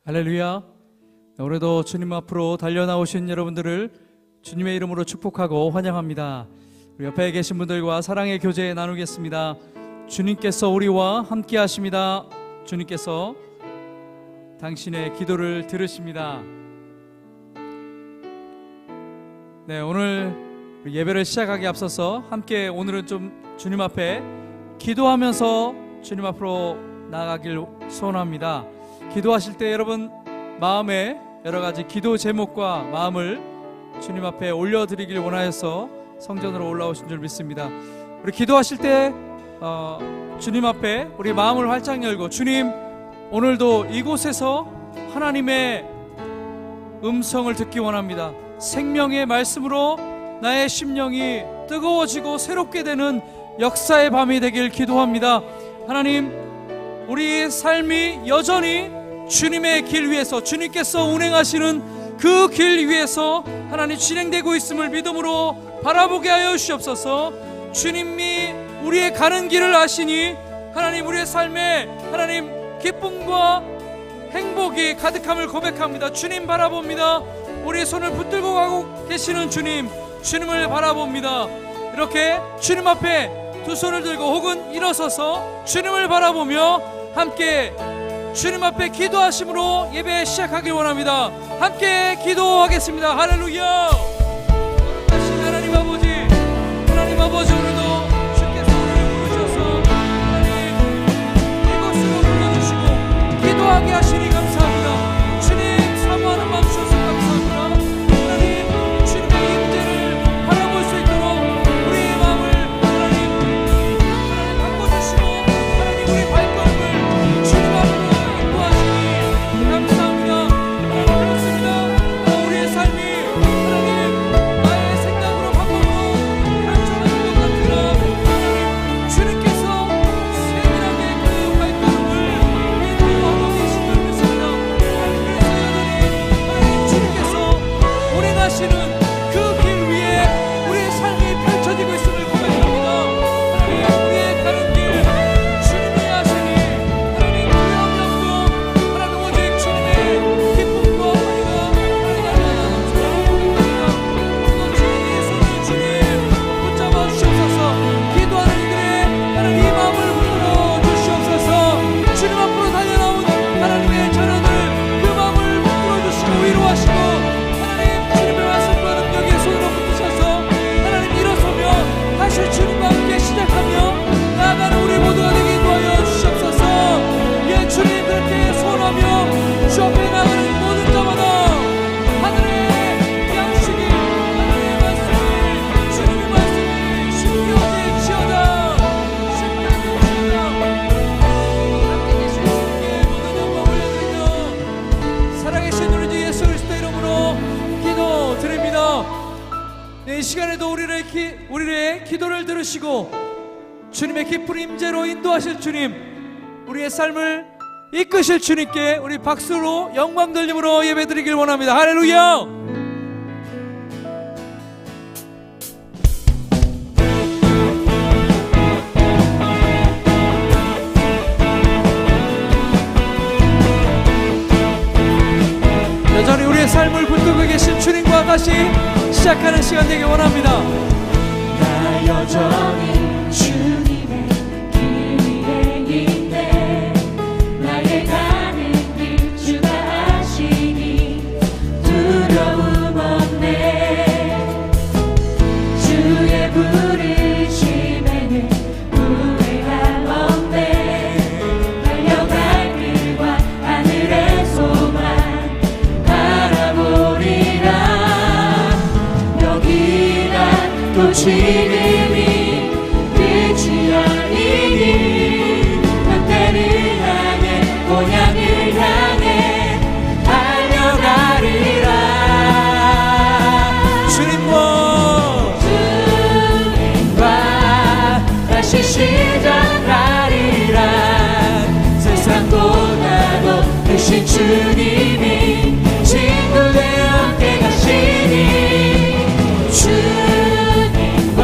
할렐루야. 올해도 주님 앞으로 달려나오신 여러분들을 주님의 이름으로 축복하고 환영합니다. 우리 옆에 계신 분들과 사랑의 교제 나누겠습니다. 주님께서 우리와 함께 하십니다. 주님께서 당신의 기도를 들으십니다. 네, 오늘 예배를 시작하기 앞서서 함께 오늘은 좀 주님 앞에 기도하면서 주님 앞으로 나아가길 소원합니다. 기도하실 때 여러분 마음에 여러 가지 기도 제목과 마음을 주님 앞에 올려드리길 원하여서 성전으로 올라오신 줄 믿습니다. 우리 기도하실 때 주님 앞에 우리 마음을 활짝 열고, 주님, 오늘도 이곳에서 하나님의 음성을 듣기 원합니다. 생명의 말씀으로 나의 심령이 뜨거워지고 새롭게 되는 역사의 밤이 되길 기도합니다. 하나님, 우리 삶이 여전히 주님의 길 위에서, 주님께서 운행하시는 그 길 위에서 하나님 진행되고 있음을 믿음으로 바라보게 하여 주시옵소서. 주님이 우리의 가는 길을 아시니 하나님, 우리의 삶에 하나님 기쁨과 행복이 가득함을 고백합니다. 주님 바라봅니다. 우리의 손을 붙들고 가고 계시는 주님, 주님을 바라봅니다. 이렇게 주님 앞에 두 손을 들고 혹은 일어서서 주님을 바라보며 함께 주님 앞에 기도하심으로 예배 시작하길 원합니다. 함께 기도하겠습니다. 할렐루야. 하나님 아버지, 하나님 아버지, 오늘도 주께서 우리를 부르셔서 하나님 이곳으로 불러주시고 기도하게 하시니 감사합니다. 주님 사모하는 마음 주셔서 감사합니다. 하나님, 주님의 임재를 바라볼 수 있도록 우리의 마음을 하나님 바꿔주시고 하나님 우리 발걸음을 주님 앞으로 이 시간에도 우리의 기도를 들으시고 주님의 깊은 임재로 인도하실 주님, 우리의 삶을 이끄실 주님께 우리 박수로 영광 돌림으로 예배드리길 원합니다. 할렐루야. 여전히 우리의 삶을 붙들고 계신 주님과 같이 시작하는 시간 되길 원합니다. 나 여전히 주님의 길 위에 있네. 나의 가는 길 주가 아시니 두려움 없네. 주의 부르심에는 후회가 없네. 달려갈 길과 하늘의 소망 바라보리라. 또 지금이 끝이 아니니 그때를 향해 고향을 향해 달려가리라. 주님과 다시 시작하리라. 세상보다도 크신 주님이 친구 되어 함께 가시니 주님과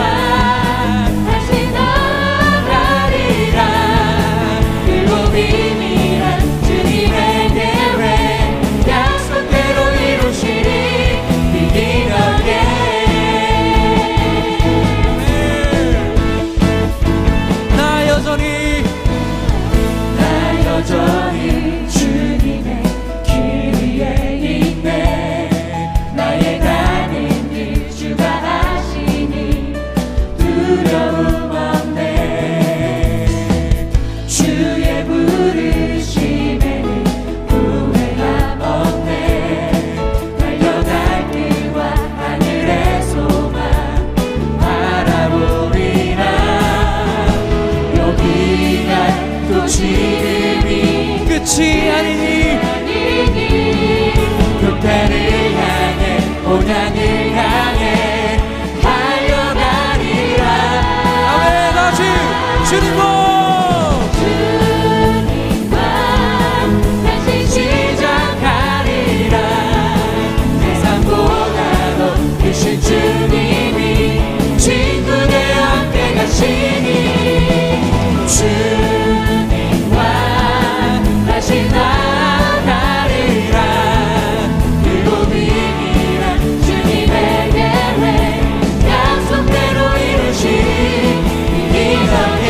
되신 주님이 친구 되어 함께 가시니 주님과 다시 나아가리라. 그리고 비밀한 주님의 계획 약속대로 이루시니 믿어게.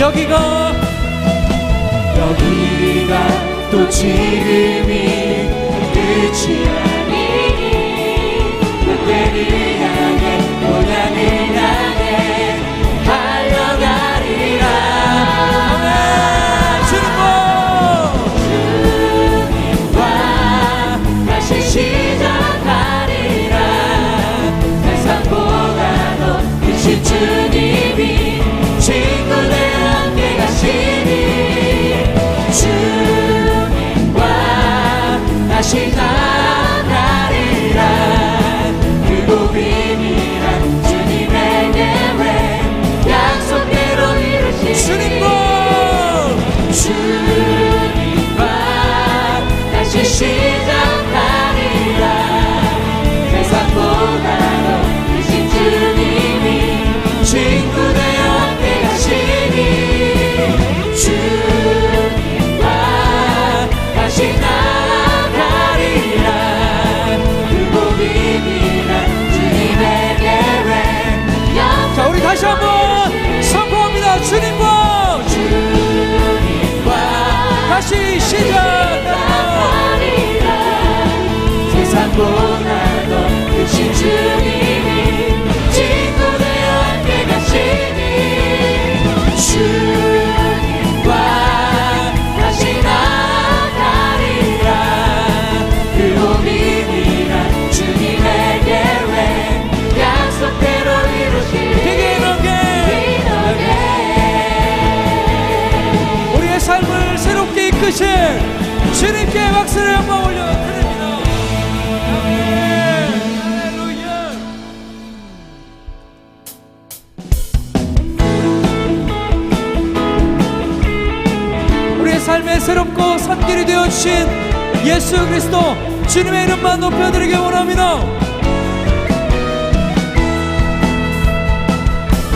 여기가 또 지금이 끝이 아니니 그때를 향해 고향을 향해 달려가리라. 주님과 다시 시작하리라. 세상보다 더 크신 주님이 친구 되어 함께 가시니 주님과 다시 나아가리라. 그리고 비밀한 주님의 계획 약속대로 이루시니 주님과 다시 시작하리라. 세상보다 더 크신 주님이 친구 되어 함께 가시니 주님과 다시 나아가리라. 그리고 비밀한 주님의 계획. 자, 우리 다시 한번 선포합니다. 주님과 다시 시작하리라. 세상보다 더 크신 주님이 친구 되어 함께 가시니 주님과 다시 나아가리라. 그리고 비밀한 주님의 계획 약속대로 이루시니 우리의 삶을 새롭게 이끄신 주님께 박수를 한번 올려드립니다. 아멘. 할렐루야. 우리의 삶에 새롭고 산길이 되어주신 예수 그리스도 주님의 이름만 높여드리기 원합니다.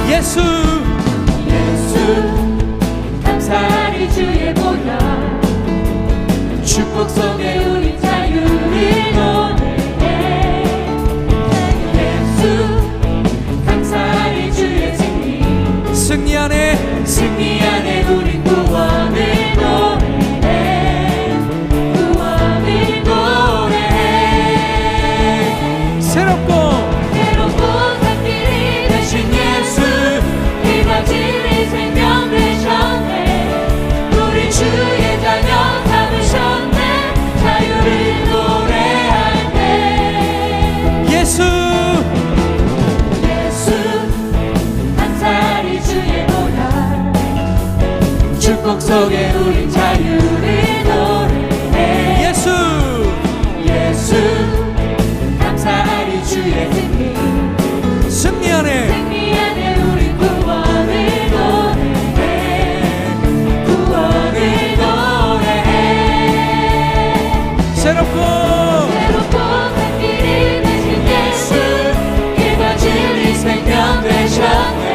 예수 감사리 주의 보혈 축복 속에 우리 자유를 노래해. 예수 감사리 주의 승리 안에 우리 구원을 노래해. 구원을 노래해. 새롭고 산길이 되신 예수 이와 진리 생명 되셨네. 우리 주의 자녀 삼으셨네. 자유를 노래할 때 예수 감사리 주의 보혈 축복 속에 우린 자유를 노래해. 예수 감사리 주의 승리 안에 우리 구원을 노래해. 구원을 노래해. 새롭고 산길이 되신 예수 길과 진리 생명 되셨네.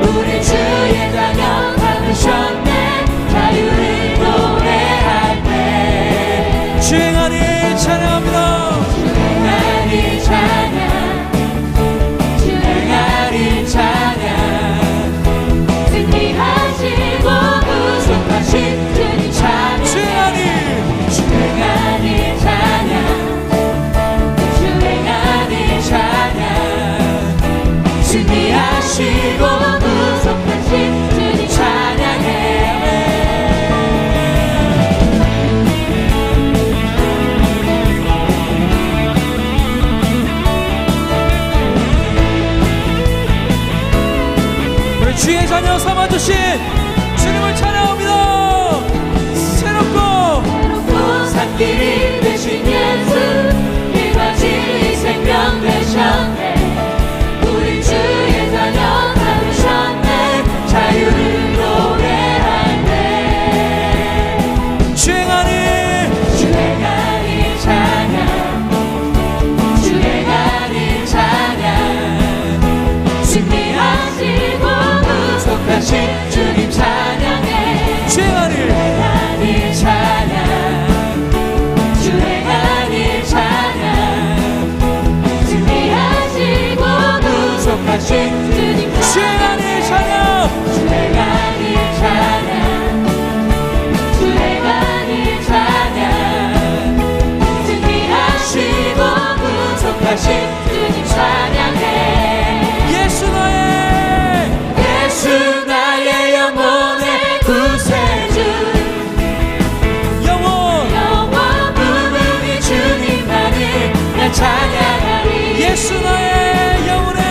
우리 주의 자녀 삼으셨네. 자유를 노래할 때 주행하니 찬양합니다. 주행하니 찬양 주행하니 찬양 승리하시고 구속하신 주님 찬양. 주행하니 찬양 승리하시고 구속하신 주님 찬양해. 우리 주의 자녀 삼아주신 주님을 찬양합니다. 새롭고 산길이 되신 예수 길과 진리 생명 되셨네. 우리 주의 자녀 삼으셨네. 구속하신 주님 찬양해 주행하니 주행하니 찬양 주행하니 찬양 승리하시고 구속하신 주님 주행하니 찬양 주행하니 찬양 주행하니 찬양 승리하시고 구속하신 주님 찬양해 예수 나의 예수 나의 영혼의 구세주 영혼 영원 부르니 주님만을 나 찬양하리 예수 나의 영혼의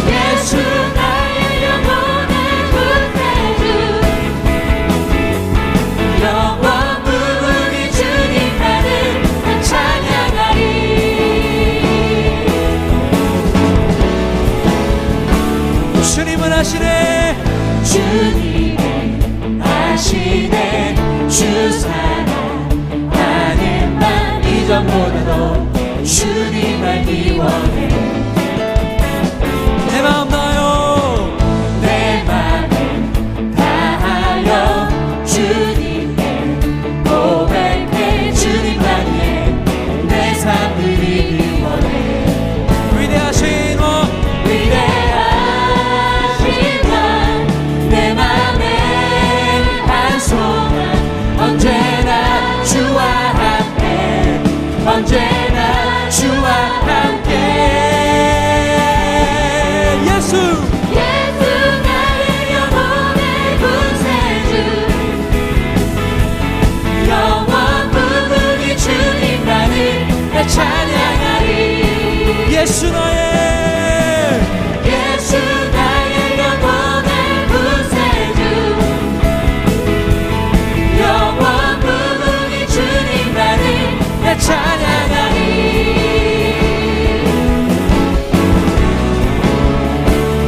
예수 나의 영혼의 구세주 영원 부르니 주님만을 나 찬양하리 주님은 하시네 주님은 아시네 주 사랑하는 이전보다도 주님을 미워해 내 마음 다하여 내 맘을 다하여 주님께 고백해 주님만 위해 내 삶을 위원해 위대하신 왕 위대하신 왕 내 맘에 한 소망 언제나 주와 함께 언제나 주와 함께 예수 예수 나의 영혼의 구세주 영원 부르니 주님만을 나 찬양하리 예수 나의 예수 나의 영혼의 구세주 영원 부르니 주님만을 나 찬양하리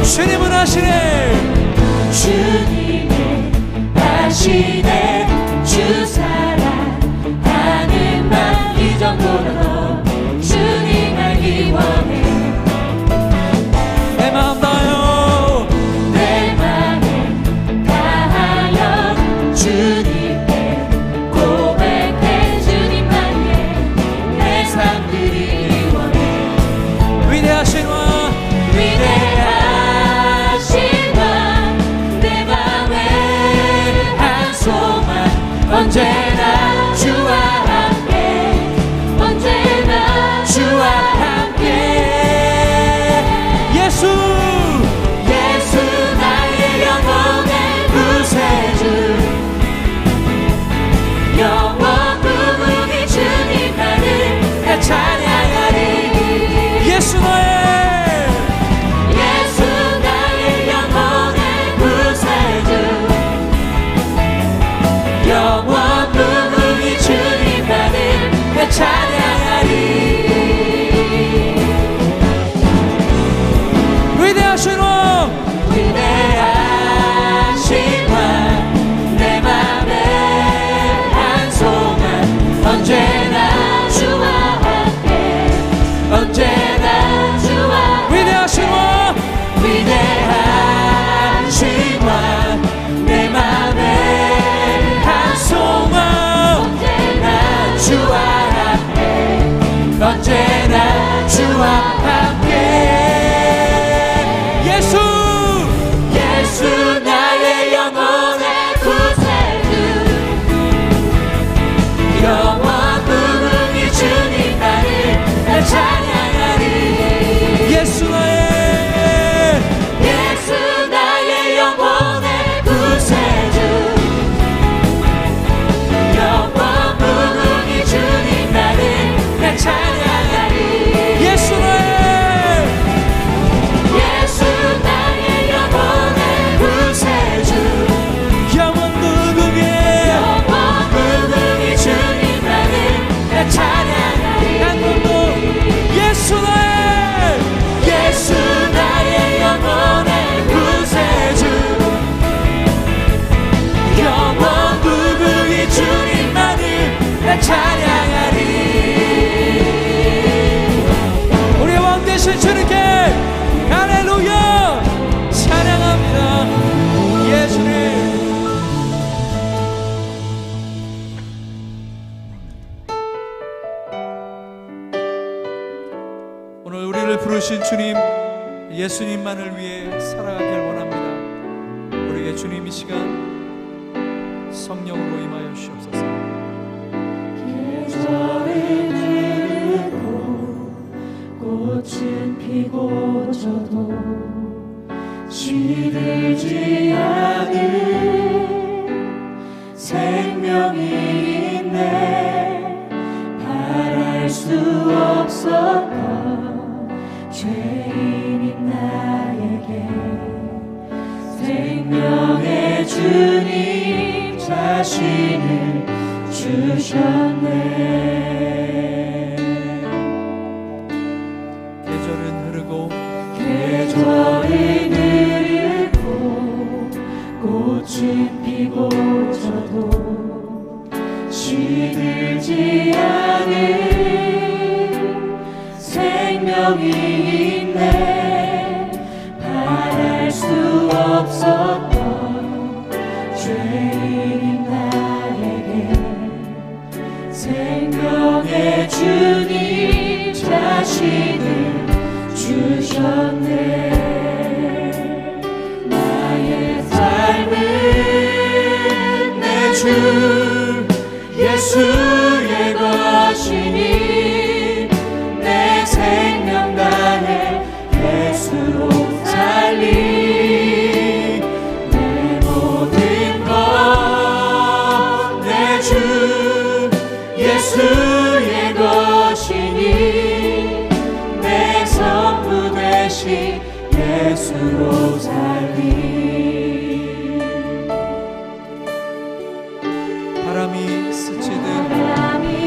주님은 하시네 주님은 아시네 주 사랑하는 맘 이전보다도 주님을 기원해 내 마음 다하여 내 맘을 다하여 주님께 고백해 주님만 위해 내 삶을 기원해 위대하신 왕 위대하신 왕 내 맘에 한 소망 언제나 주와 함께 언제나 주와 함께 예수 예수 나의 영혼의 구세주 영원 부르니 주님만을 나 찬양하리 예수 나의 예수 나의 영혼의 구세주 영원 부르니 주님만을 나 찬양하리 위대하신 왕 위대하신 왕 내 맘에 한 소망 언제나 주와 함께 언제나 주와 위대하신 왕 위대하신 왕 내 맘에 한 소망 언제나 주와 함께 언제나 주와 함께 예수 예수 나의 영혼의 구세주 영원 부르니 주님만을 나 찬양하리 예수 나의 예수 나의 영혼의 구세주 영원 부르니 주님만을 나 찬양하리 예수 나의 예수 나의 예수님만을 위해 살아가길 원합니다. 우리에게 주님 이 시간 성령으로 임하여 주시옵소서. 계절은 흐르고 꽃은 피고 져도 시들지 않은 생명이 있네. 바랄 수 없었던 죄인인 나에게 생명의 주님 자신을 주셨네. 계절은 흐르고 계절은 흐르고 꽃은 피고 져도 시들지 않은 생명이 있네. 바랄 수 없었던 죄인인 나에게 생명의 주님 자신을 주셨네. 나의 삶은 내 주 예수의 것이니 내 생명 다해 예수로 살리. 내 모든 것 내 주 예수의 것이니 내 전부 되신 예수로 살리. 바람이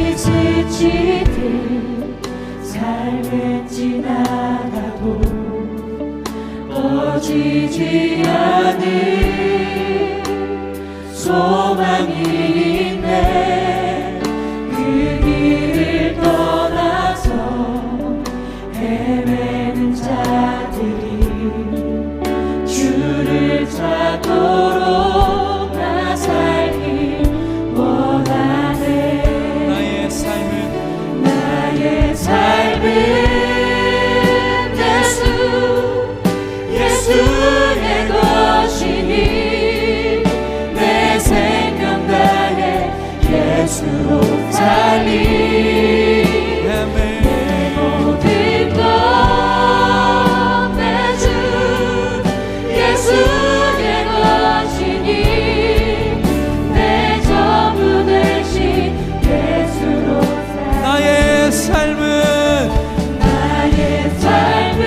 스치듯 삶은 지나가도 꺼지지 않은 소망이 있네. 그 길을 떠나서 헤매는 자들이 주를 찾도록 나 살길 원하네. 나의 삶은 예수의 것이니 내 생명 다해 예수로 살리. 내 모든 것 내 주 예수의 것이니 내 전부 되신 예수로 살리. 나의 삶은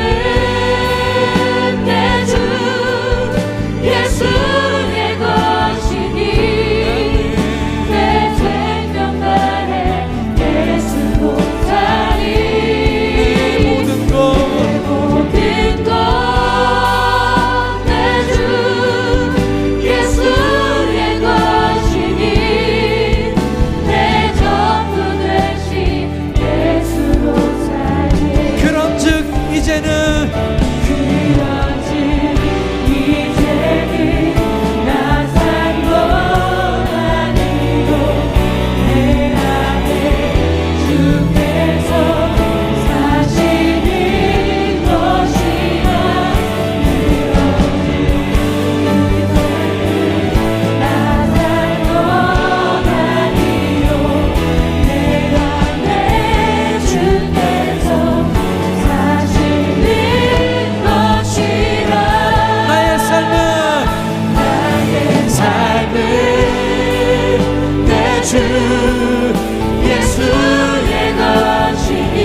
내 주 예수의 것이니 내 생명 다해 예수로 살리. 모든 것 내 주 예수의 것이니 내 전부 되신 예수로 살리. 그런즉 이제는 나 산 것 아니요 내 안에 주께서 사시는 것이라. 나 산 것 아니요 내 안에 주께서 사시는 것이라. 나의 삶은 내 주 예수의 것이니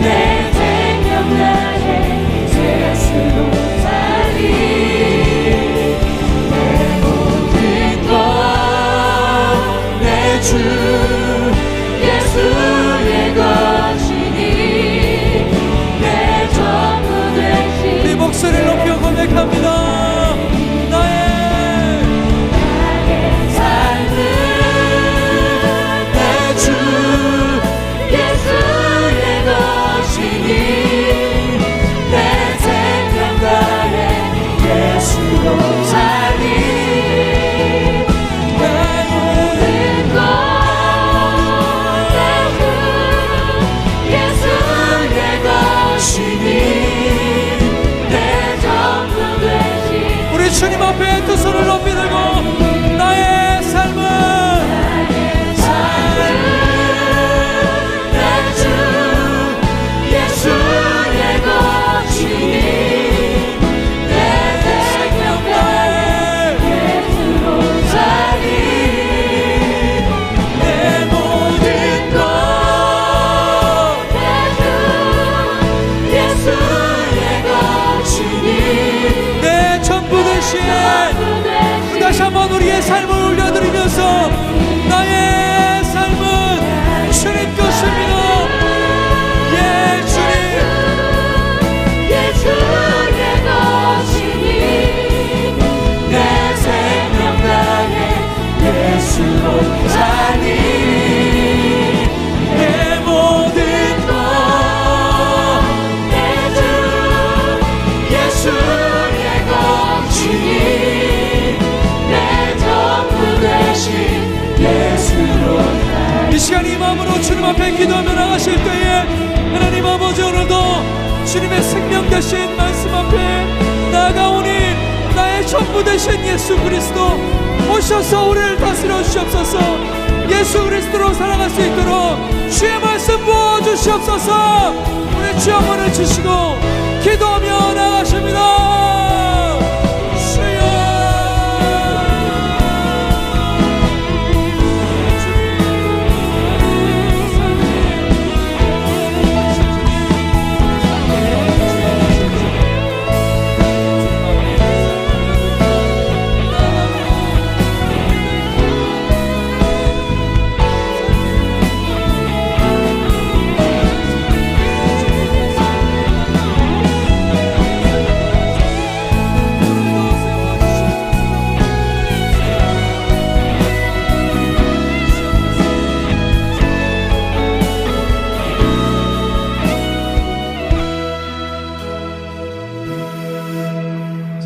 내 생명 다해 예수로 살리. 내 모든 것 내 주 예수의 것이니 내 전부 되신 네 목소리를 높여 고백합니다. 나의 삶은 내 주 예수의 것이니 내 생명 다해 예수로 살리. 내 모든 것 내 주 예수의 것이니 우리의 삶을 올려드리면서 나의 삶은 주님 것입니다. 예, 주님. 예, 주의 것이니 내 생명 다해 예수로 사니 내 모든 것 내 주 예수의 것이니 내 전부 되신 예수로 이 시간 이 마음으로 주님 앞에 기도하며 나가실 때에 하나님 아버지, 오늘도 주님의 생명 되신 말씀 앞에 나아가오니 나의 전부 되신 예수 그리스도 오셔서 우리를 다스려 주시옵소서. 예수 그리스도로 살아갈 수 있도록 주의 말씀 부어주시옵소서. 우리 주 한번을 주시고 기도하며 나가십니다. 주여.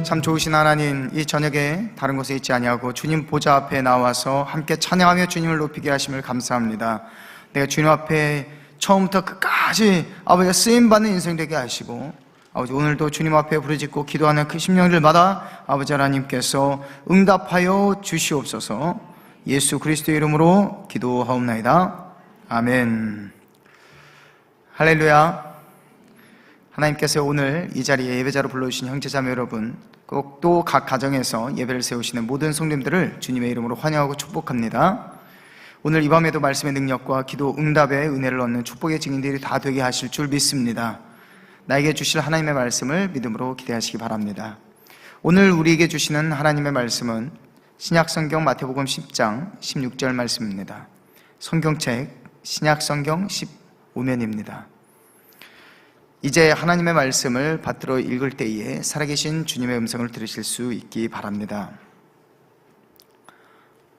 참 좋으신 하나님, 이 저녁에 다른 곳에 있지 아니하고 주님 보좌 앞에 나와서 함께 찬양하며 주님을 높이게 하심을 감사합니다. 내가 주님 앞에 처음부터 끝까지 아버지가 쓰임받는 인생 되게 하시고, 아버지 오늘도 주님 앞에 부르짖고 기도하는 그 심령들마다 아버지 하나님께서 응답하여 주시옵소서. 예수 그리스도의 이름으로 기도하옵나이다. 아멘. 할렐루야. 하나님께서 오늘 이 자리에 예배자로 불러주신 형제자매 여러분, 꼭 또 각 가정에서 예배를 세우시는 모든 성도님들을 주님의 이름으로 환영하고 축복합니다. 오늘 이 밤에도 말씀의 능력과 기도 응답의 은혜를 얻는 축복의 증인들이 다 되게 하실 줄 믿습니다. 나에게 주실 하나님의 말씀을 믿음으로 기대하시기 바랍니다. 오늘 우리에게 주시는 하나님의 말씀은 신약성경 마태복음 10장 16절 말씀입니다. 성경책 신약성경 15면입니다. 이제 하나님의 말씀을 받들어 읽을 때에 살아계신 주님의 음성을 들으실 수 있기 바랍니다.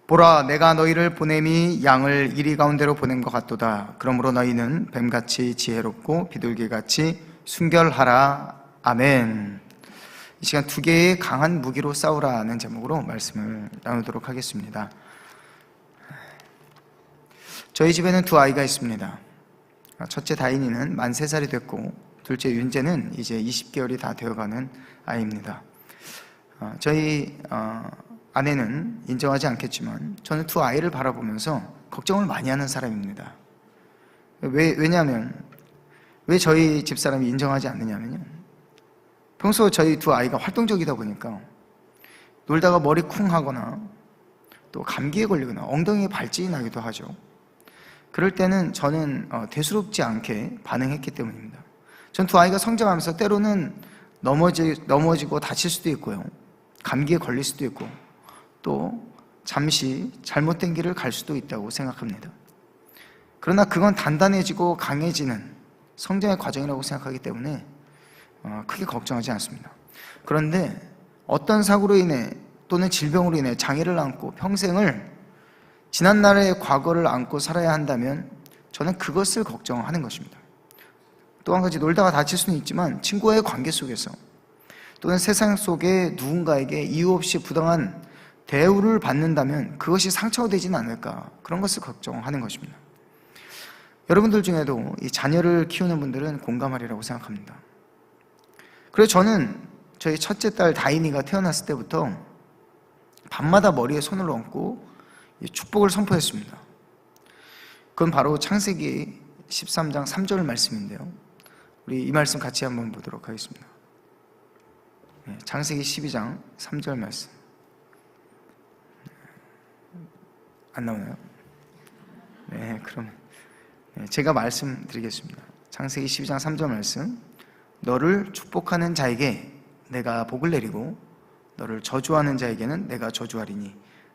보라, 내가 너희를 보냄이 양을 이리 가운데로 보낸 것 같도다. 그러므로 너희는 뱀같이 지혜롭고 비둘기같이 순결하라. 아멘. 이 시간 두 개의 강한 무기로 싸우라는 제목으로 말씀을 나누도록 하겠습니다. 저희 집에는 두 아이가 있습니다. 첫째 다인이는 만 3살이 됐고, 둘째 윤재는 이제 20개월이 다 되어가는 아이입니다. 저희 아내는 인정하지 않겠지만 저는 두 아이를 바라보면서 걱정을 많이 하는 사람입니다. 왜냐하면 왜 저희 집사람이 인정하지 않느냐면요, 평소 저희 두 아이가 활동적이다 보니까 놀다가 머리 쿵 하거나 또 감기에 걸리거나 엉덩이에 발진이 나기도 하죠. 그럴 때는 저는 대수롭지 않게 반응했기 때문입니다. 전 두 아이가 성장하면서 때로는 넘어지고 다칠 수도 있고요, 감기에 걸릴 수도 있고, 또 잠시 잘못된 길을 갈 수도 있다고 생각합니다. 그러나 그건 단단해지고 강해지는 성장의 과정이라고 생각하기 때문에 크게 걱정하지 않습니다. 그런데 어떤 사고로 인해 또는 질병으로 인해 장애를 안고 평생을 지난날의 과거를 안고 살아야 한다면 저는 그것을 걱정하는 것입니다. 또 한 가지, 놀다가 다칠 수는 있지만 친구와의 관계 속에서 또는 세상 속에 누군가에게 이유 없이 부당한 대우를 받는다면 그것이 상처가 되지는 않을까, 그런 것을 걱정하는 것입니다. 여러분들 중에도 이 자녀를 키우는 분들은 공감하리라고 생각합니다. 그래서 저는 저희 첫째 딸 다인이가 태어났을 때부터 밤마다 머리에 손을 얹고 축복을 선포했습니다. 그건 바로 창세기 13장 3절 말씀인데요, 우리 이 말씀 같이 한번 보도록 하겠습니다. 창세기 12장 3절 말씀. 안 나오나요? 네, 그럼 제가 말씀드리겠습니다. 창세기 12장 3절 말씀. 너를 축복하는 자에게 내가 복을 내리고 너를 저주하는 자에게는 내가 저주하리니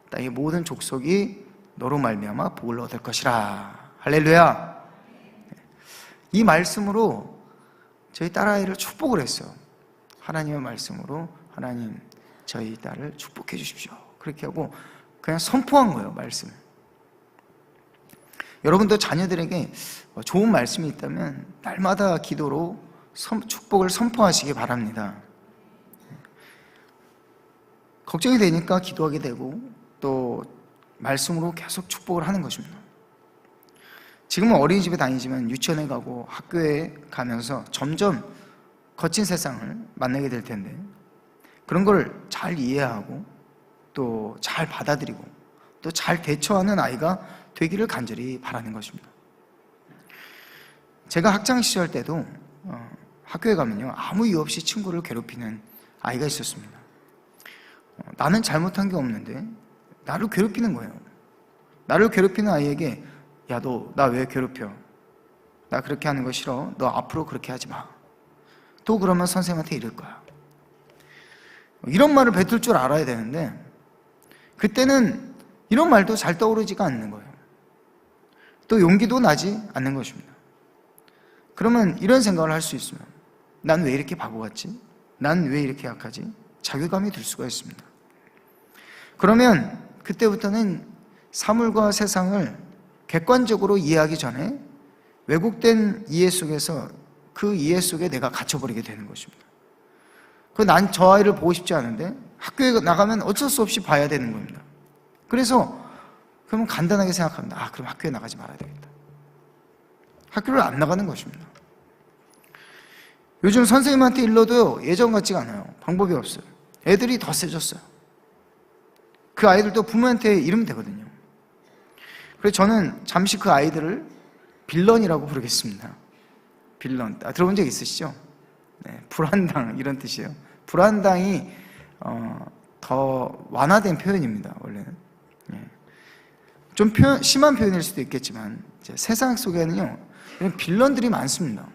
땅의 모든 족속이 너로 말미암아 복을 얻을 것이라. 할렐루야. 이 말씀으로 저희 딸아이를 축복을 했어요. 하나님의 말씀으로 하나님 저희 딸을 축복해 주십시오. 그렇게 하고 그냥 선포한 거예요, 말씀을. 여러분도 자녀들에게 좋은 말씀이 있다면 날마다 기도로 축복을 선포하시기 바랍니다. 걱정이 되니까 기도하게 되고 또 말씀으로 계속 축복을 하는 것입니다. 지금은 어린이집에 다니지만 유치원에 가고 학교에 가면서 점점 거친 세상을 만나게 될 텐데 그런 걸 잘 이해하고 또 잘 받아들이고 또 잘 대처하는 아이가 되기를 간절히 바라는 것입니다. 제가 학창시절 때도 학교에 가면요 아무 이유 없이 친구를 괴롭히는 아이가 있었습니다. 나는 잘못한 게 없는데 나를 괴롭히는 거예요. 나를 괴롭히는 아이에게 야, 너 나 왜 괴롭혀? 나 그렇게 하는 거 싫어. 너 앞으로 그렇게 하지 마. 또 그러면 선생님한테 이럴 거야. 이런 말을 뱉을 줄 알아야 되는데 그때는 이런 말도 잘 떠오르지가 않는 거예요. 또 용기도 나지 않는 것입니다. 그러면 이런 생각을 할 수 있으면 난 왜 이렇게 바보 같지? 난 왜 이렇게 약하지? 자괴감이 들 수가 있습니다. 그러면 그때부터는 사물과 세상을 객관적으로 이해하기 전에 왜곡된 이해 속에서 그 이해 속에 내가 갇혀버리게 되는 것입니다. 난 저 아이를 보고 싶지 않은데 학교에 나가면 어쩔 수 없이 봐야 되는 겁니다. 그래서 그러면 간단하게 생각합니다. 그럼 학교에 나가지 말아야 되겠다. 학교를 안 나가는 것입니다. 요즘 선생님한테 일러도 예전 같지가 않아요. 방법이 없어요. 애들이 더 세졌어요. 그 아이들도 부모한테 이르면 되거든요. 그래서 저는 잠시 그 아이들을 빌런이라고 부르겠습니다. 빌런. 들어본 적 있으시죠? 네, 불안당 이런 뜻이에요. 불안당이 더 완화된 표현입니다. 원래는. 네. 좀 심한 표현일 수도 있겠지만 세상 속에는요 이런 빌런들이 많습니다.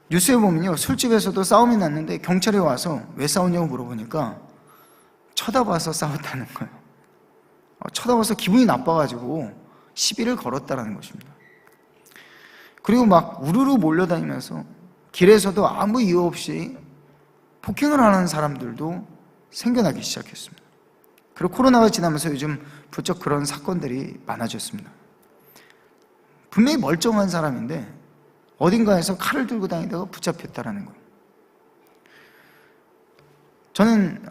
뉴스에 보면요 술집에서도 싸움이 났는데 경찰이 와서 왜 싸우냐고 물어보니까 쳐다봐서 싸웠다는 거예요. 쳐다봐서 기분이 나빠가지고 시비를 걸었다는 것입니다. 그리고 막 우르르 몰려다니면서 길에서도 아무 이유 없이 폭행을 하는 사람들도 생겨나기 시작했습니다. 그리고 코로나가 지나면서 요즘 부쩍 그런 사건들이 많아졌습니다. 분명히 멀쩡한 사람인데 어딘가에서 칼을 들고 다니다가 붙잡혔다는 거예요. 저는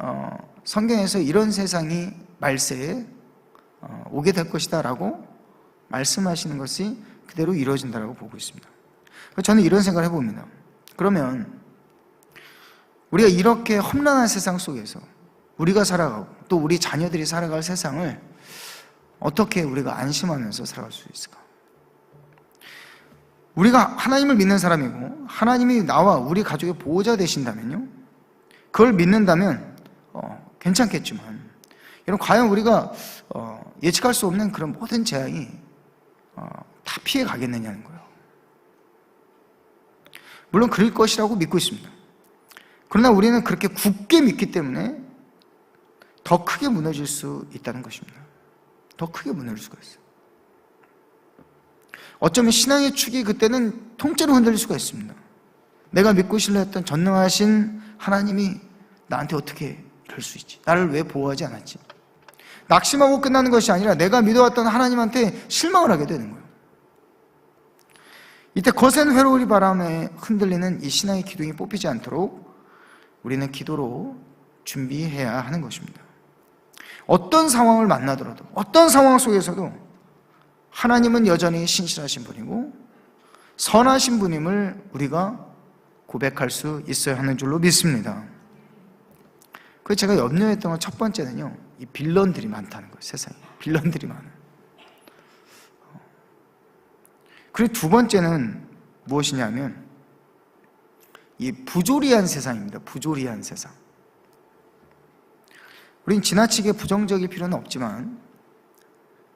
성경에서 이런 세상이 말세에 오게 될 것이다 라고 말씀하시는 것이 그대로 이루어진다고 보고 있습니다. 저는 이런 생각을 해봅니다. 그러면 우리가 이렇게 험난한 세상 속에서 우리가 살아가고 또 우리 자녀들이 살아갈 세상을 어떻게 우리가 안심하면서 살아갈 수 있을까? 우리가 하나님을 믿는 사람이고 하나님이 나와 우리 가족의 보호자 되신다면요 그걸 믿는다면 괜찮겠지만 여러분 과연 우리가 예측할 수 없는 그런 모든 재앙이 다 피해 가겠느냐는 거예요. 물론 그럴 것이라고 믿고 있습니다. 그러나 우리는 그렇게 굳게 믿기 때문에 더 크게 무너질 수 있다는 것입니다. 더 크게 무너질 수가 있어요. 어쩌면 신앙의 축이 그때는 통째로 흔들릴 수가 있습니다. 내가 믿고 신뢰했던 전능하신 하나님이 나한테 어떻게 이럴 수 있지? 나를 왜 보호하지 않았지? 낙심하고 끝나는 것이 아니라 내가 믿어왔던 하나님한테 실망을 하게 되는 거예요. 이때 거센 회오리 바람에 흔들리는 이 신앙의 기둥이 뽑히지 않도록 우리는 기도로 준비해야 하는 것입니다. 어떤 상황을 만나더라도 어떤 상황 속에서도 하나님은 여전히 신실하신 분이고 선하신 분임을 우리가 고백할 수 있어야 하는 줄로 믿습니다. 그래서 제가 염려했던 건 첫 번째는요 이 빌런들이 많다는 거예요. 세상에 빌런들이 많아요. 그리고 두 번째는 무엇이냐면 이 부조리한 세상입니다. 부조리한 세상. 우린 지나치게 부정적일 필요는 없지만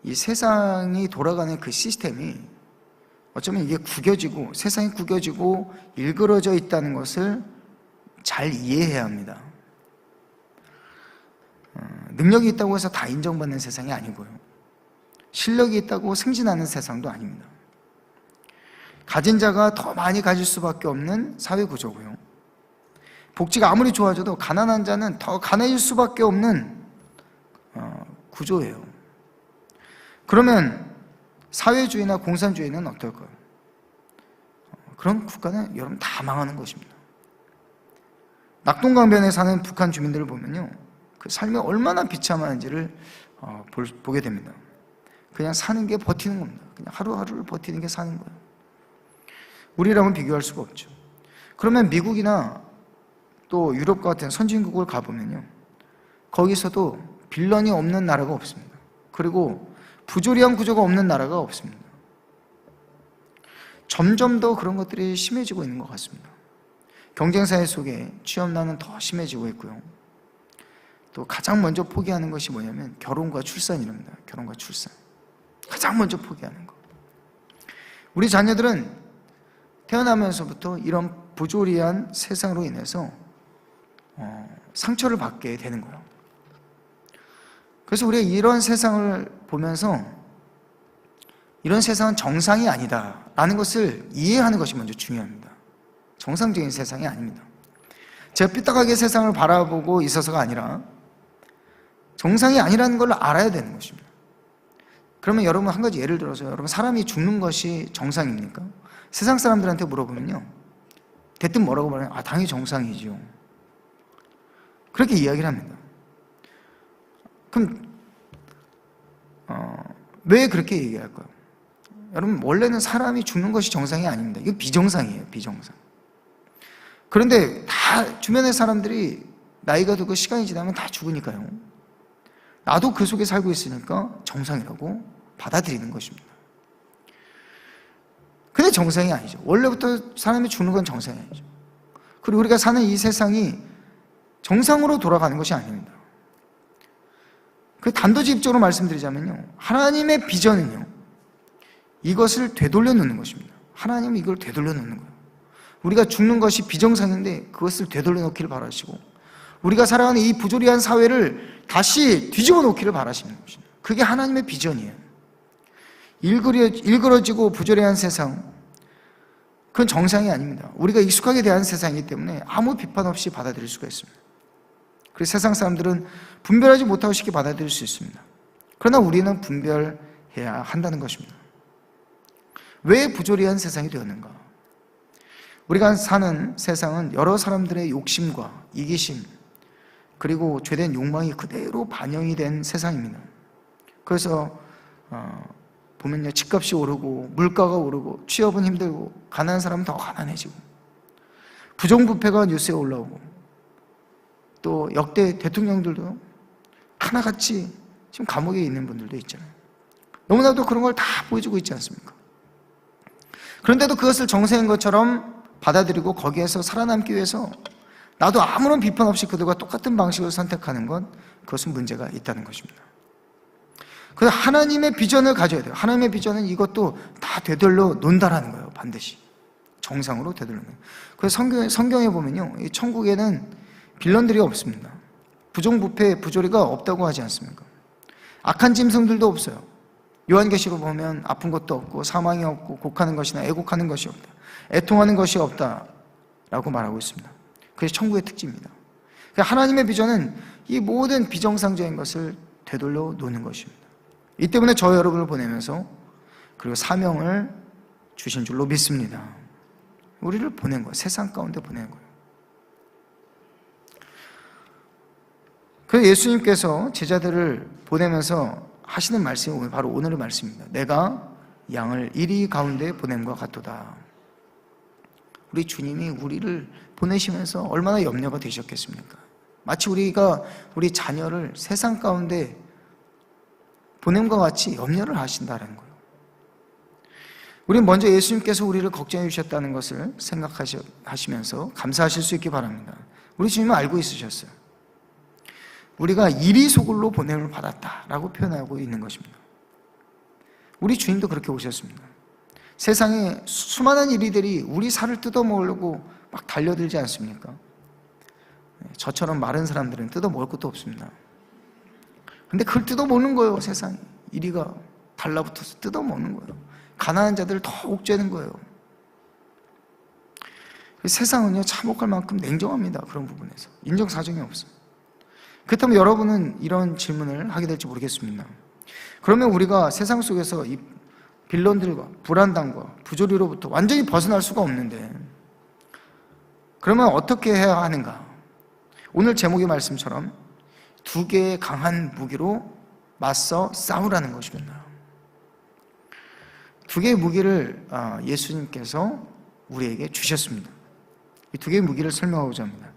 이 세상이 돌아가는 그 시스템이 어쩌면 이게 구겨지고 세상이 구겨지고 일그러져 있다는 것을 잘 이해해야 합니다. 능력이 있다고 해서 다 인정받는 세상이 아니고요. 실력이 있다고 승진하는 세상도 아닙니다. 가진 자가 더 많이 가질 수밖에 없는 사회 구조고요. 복지가 아무리 좋아져도 가난한 자는 더 가난해질 수밖에 없는 구조예요. 그러면 사회주의나 공산주의는 어떨까요? 그런 국가는 여러분 다 망하는 것입니다. 낙동강변에 사는 북한 주민들을 보면요, 그 삶이 얼마나 비참한지를 보게 됩니다. 그냥 사는 게 버티는 겁니다. 그냥 하루하루를 버티는 게 사는 거예요. 우리랑은 비교할 수가 없죠. 그러면 미국이나 또 유럽과 같은 선진국을 가보면요, 거기서도 빌런이 없는 나라가 없습니다. 그리고 부조리한 구조가 없는 나라가 없습니다. 점점 더 그런 것들이 심해지고 있는 것 같습니다. 경쟁사회 속에 취업난은 더 심해지고 있고요. 또 가장 먼저 포기하는 것이 뭐냐면 결혼과 출산이랍니다. 결혼과 출산. 가장 먼저 포기하는 거. 우리 자녀들은 태어나면서부터 이런 부조리한 세상으로 인해서 상처를 받게 되는 거예요. 그래서 우리가 이런 세상을 보면서 이런 세상은 정상이 아니다라는 것을 이해하는 것이 먼저 중요합니다. 정상적인 세상이 아닙니다. 제가 삐딱하게 세상을 바라보고 있어서가 아니라 정상이 아니라는 걸 알아야 되는 것입니다. 그러면 여러분 한 가지 예를 들어서, 여러분 사람이 죽는 것이 정상입니까? 세상 사람들한테 물어보면요, 대뜸 뭐라고 말해요? 당연히 정상이지요. 그렇게 이야기를 합니다. 그럼 왜 그렇게 얘기할까요? 여러분, 원래는 사람이 죽는 것이 정상이 아닙니다. 이거 비정상이에요. 비정상. 그런데 다 주변의 사람들이 나이가 들고 시간이 지나면 다 죽으니까요, 나도 그 속에 살고 있으니까 정상이라고 받아들이는 것입니다. 근데 정상이 아니죠. 원래부터 사람이 죽는 건 정상이 아니죠. 그리고 우리가 사는 이 세상이 정상으로 돌아가는 것이 아닙니다. 그 단도직입적으로 말씀드리자면요, 하나님의 비전은요, 이것을 되돌려 놓는 것입니다. 하나님은 이걸 되돌려 놓는 거예요. 우리가 죽는 것이 비정상인데 그것을 되돌려 놓기를 바라시고, 우리가 살아가는 이 부조리한 사회를 다시 뒤집어 놓기를 바라시는 것입니다. 그게 하나님의 비전이에요. 일그러지고 부조리한 세상, 그건 정상이 아닙니다. 우리가 익숙하게 대하는 세상이기 때문에 아무 비판 없이 받아들일 수가 있습니다. 그래서 세상 사람들은 분별하지 못하고 쉽게 받아들일 수 있습니다. 그러나 우리는 분별해야 한다는 것입니다. 왜 부조리한 세상이 되었는가? 우리가 사는 세상은 여러 사람들의 욕심과 이기심, 그리고 죄된 욕망이 그대로 반영이 된 세상입니다. 그래서 보면요, 집값이 오르고 물가가 오르고 취업은 힘들고 가난한 사람은 더 가난해지고, 부정부패가 뉴스에 올라오고, 또 역대 대통령들도 하나같이 지금 감옥에 있는 분들도 있잖아요. 너무나도 그런 걸 다 보여주고 있지 않습니까? 그런데도 그것을 정상인 것처럼 받아들이고 거기에서 살아남기 위해서 나도 아무런 비판 없이 그들과 똑같은 방식을 선택하는 것, 그것은 문제가 있다는 것입니다. 그래서 하나님의 비전을 가져야 돼요. 하나님의 비전은 이것도 다 되돌려 놓는다라는 거예요. 반드시 정상으로 되돌려 놓는. 그래서 성경에 보면요, 이 천국에는 빌런들이 없습니다. 부정부패, 부조리가 없다고 하지 않습니까? 악한 짐승들도 없어요. 요한계시로 보면 아픈 것도 없고 사망이 없고 곡하는 것이나 애곡하는 것이 없다, 애통하는 것이 없다라고 말하고 있습니다. 그게 천국의 특징입니다. 그러니까 하나님의 비전은 이 모든 비정상적인 것을 되돌려 놓는 것입니다. 이 때문에 저 여러분을 보내면서, 그리고 사명을 주신 줄로 믿습니다. 우리를 보낸 거예요. 세상 가운데 보낸 거예요. 그래서 예수님께서 제자들을 보내면서 하시는 말씀이 바로 오늘의 말씀입니다. 내가 양을 이리 가운데 보냄과 같도다. 우리 주님이 우리를 보내시면서 얼마나 염려가 되셨겠습니까? 마치 우리가 우리 자녀를 세상 가운데 보냄과 같이 염려를 하신다는 거예요. 우리는 먼저 예수님께서 우리를 걱정해 주셨다는 것을 생각하시면서 감사하실 수 있기 바랍니다. 우리 주님은 알고 있으셨어요. 우리가 이리 소굴로 보냄을 받았다라고 표현하고 있는 것입니다. 우리 주님도 그렇게 오셨습니다. 세상에 수많은 이리들이 우리 살을 뜯어먹으려고 막 달려들지 않습니까? 저처럼 마른 사람들은 뜯어먹을 것도 없습니다. 근데 그걸 뜯어먹는 거예요. 세상이 이리가 달라붙어서 뜯어먹는 거예요. 가난한 자들을 더 옥죄는 거예요. 세상은요, 참혹할 만큼 냉정합니다. 그런 부분에서 인정사정이 없어요. 그렇다면 여러분은 이런 질문을 하게 될지 모르겠습니다. 그러면 우리가 세상 속에서 이 빌런들과 불안당과 부조리로부터 완전히 벗어날 수가 없는데, 그러면 어떻게 해야 하는가? 오늘 제목의 말씀처럼 두 개의 강한 무기로 맞서 싸우라는 것입니다. 두 개의 무기를 예수님께서 우리에게 주셨습니다. 이 두 개의 무기를 설명하고자 합니다.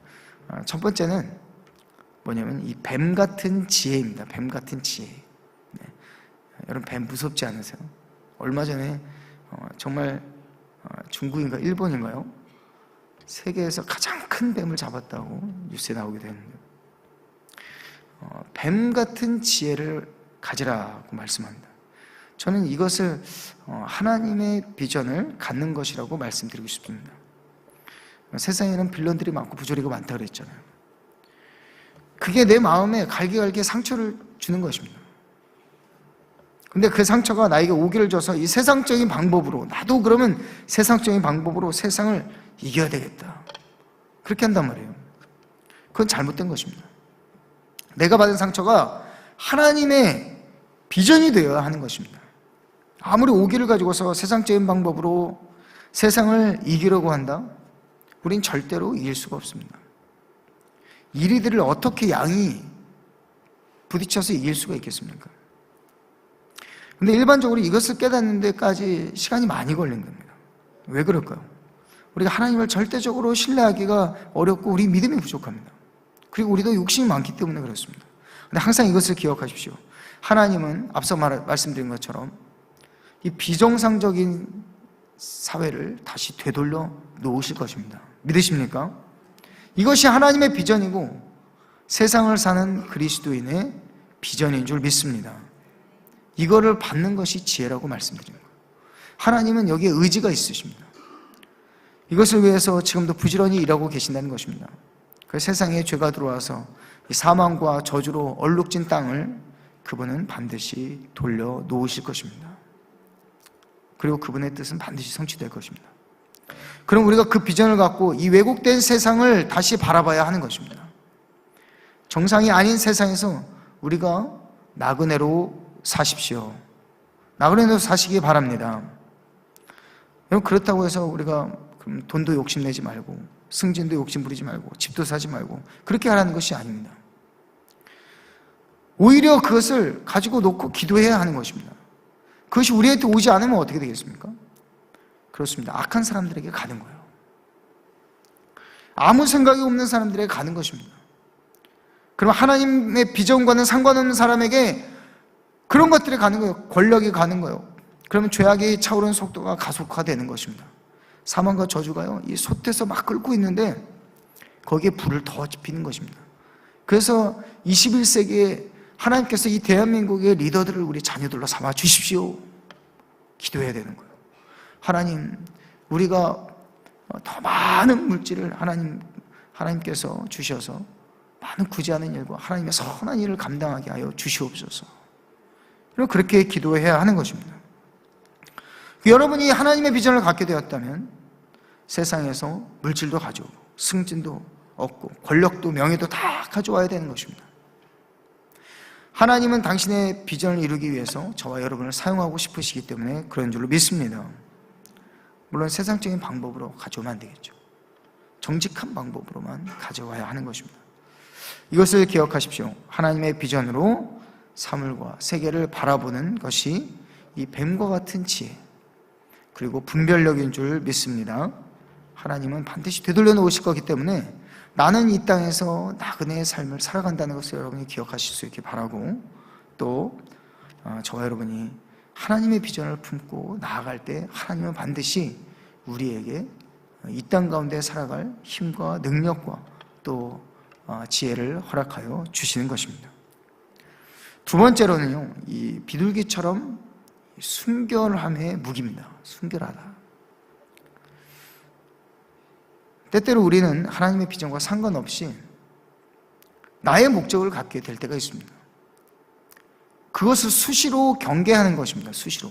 첫 번째는 뭐냐면 이 뱀 같은 지혜입니다. 뱀 같은 지혜. 네. 여러분, 뱀 무섭지 않으세요? 얼마 전에 정말 중국인가 일본인가요? 세계에서 가장 큰 뱀을 잡았다고 뉴스에 나오기도 했는데, 뱀 같은 지혜를 가지라고 말씀합니다. 저는 이것을 하나님의 비전을 갖는 것이라고 말씀드리고 싶습니다. 세상에는 빌런들이 많고 부조리가 많다고 그랬잖아요. 그게 내 마음에 갈기갈기 상처를 주는 것입니다. 근데 그 상처가 나에게 오기를 줘서 이 세상적인 방법으로, 나도 그러면 세상적인 방법으로 세상을 이겨야 되겠다, 그렇게 한단 말이에요. 그건 잘못된 것입니다. 내가 받은 상처가 하나님의 비전이 되어야 하는 것입니다. 아무리 오기를 가지고서 세상적인 방법으로 세상을 이기려고 한다? 우린 절대로 이길 수가 없습니다. 이리들을 어떻게 양이 부딪혀서 이길 수가 있겠습니까? 근데 일반적으로 이것을 깨닫는 데까지 시간이 많이 걸린 겁니다. 왜 그럴까요? 우리가 하나님을 절대적으로 신뢰하기가 어렵고 우리 믿음이 부족합니다. 그리고 우리도 욕심이 많기 때문에 그렇습니다. 근데 항상 이것을 기억하십시오. 하나님은 앞서 말씀드린 것처럼 이 비정상적인 사회를 다시 되돌려 놓으실 것입니다. 믿으십니까? 이것이 하나님의 비전이고 세상을 사는 그리스도인의 비전인 줄 믿습니다. 이거를 받는 것이 지혜라고 말씀드린 거예요. 하나님은 여기에 의지가 있으십니다. 이것을 위해서 지금도 부지런히 일하고 계신다는 것입니다. 그 세상에 죄가 들어와서 이 사망과 저주로 얼룩진 땅을 그분은 반드시 돌려 놓으실 것입니다. 그리고 그분의 뜻은 반드시 성취될 것입니다. 그럼 우리가 그 비전을 갖고 이 왜곡된 세상을 다시 바라봐야 하는 것입니다. 정상이 아닌 세상에서 우리가 나그네로 사십시오. 나그네로 사시기 바랍니다. 그렇다고 해서 우리가 그럼 돈도 욕심내지 말고 승진도 욕심부리지 말고 집도 사지 말고 그렇게 하라는 것이 아닙니다. 오히려 그것을 가지고 놓고 기도해야 하는 것입니다. 그것이 우리한테 오지 않으면 어떻게 되겠습니까? 그렇습니다. 악한 사람들에게 가는 거예요. 아무 생각이 없는 사람들에게 가는 것입니다. 그럼 하나님의 비전과는 상관없는 사람에게 그런 것들이 가는 거예요. 권력이 가는 거예요. 그러면 죄악이 차오르는 속도가 가속화되는 것입니다. 사망과 저주가요, 이 솥에서 막 끓고 있는데 거기에 불을 더 지피는 것입니다. 그래서 21세기에 하나님께서 이 대한민국의 리더들을 우리 자녀들로 삼아 주십시오. 기도해야 되는 거예요. 하나님, 우리가 더 많은 물질을 하나님께서 주셔서 많은 굳이 않은 일과 하나님의 선한 일을 감당하게 하여 주시옵소서. 그렇게 기도해야 하는 것입니다. 여러분이 하나님의 비전을 갖게 되었다면 세상에서 물질도 가져오고 승진도 얻고 권력도 명예도 다 가져와야 되는 것입니다. 하나님은 당신의 비전을 이루기 위해서 저와 여러분을 사용하고 싶으시기 때문에 그런 줄로 믿습니다. 물론 세상적인 방법으로 가져오면 안 되겠죠. 정직한 방법으로만 가져와야 하는 것입니다. 이것을 기억하십시오. 하나님의 비전으로 사물과 세계를 바라보는 것이 이 뱀과 같은 지혜 그리고 분별력인 줄 믿습니다. 하나님은 반드시 되돌려 놓으실 거기 때문에 나는 이 땅에서 나그네의 삶을 살아간다는 것을 여러분이 기억하실 수 있게 바라고, 또 저와 여러분이 하나님의 비전을 품고 나아갈 때 하나님은 반드시 우리에게 이 땅 가운데 살아갈 힘과 능력과 또 지혜를 허락하여 주시는 것입니다. 두 번째로는요, 이 비둘기처럼 순결함의 무기입니다. 순결하다. 때때로 우리는 하나님의 비전과 상관없이 나의 목적을 갖게 될 때가 있습니다. 그것을 수시로 경계하는 것입니다. 수시로.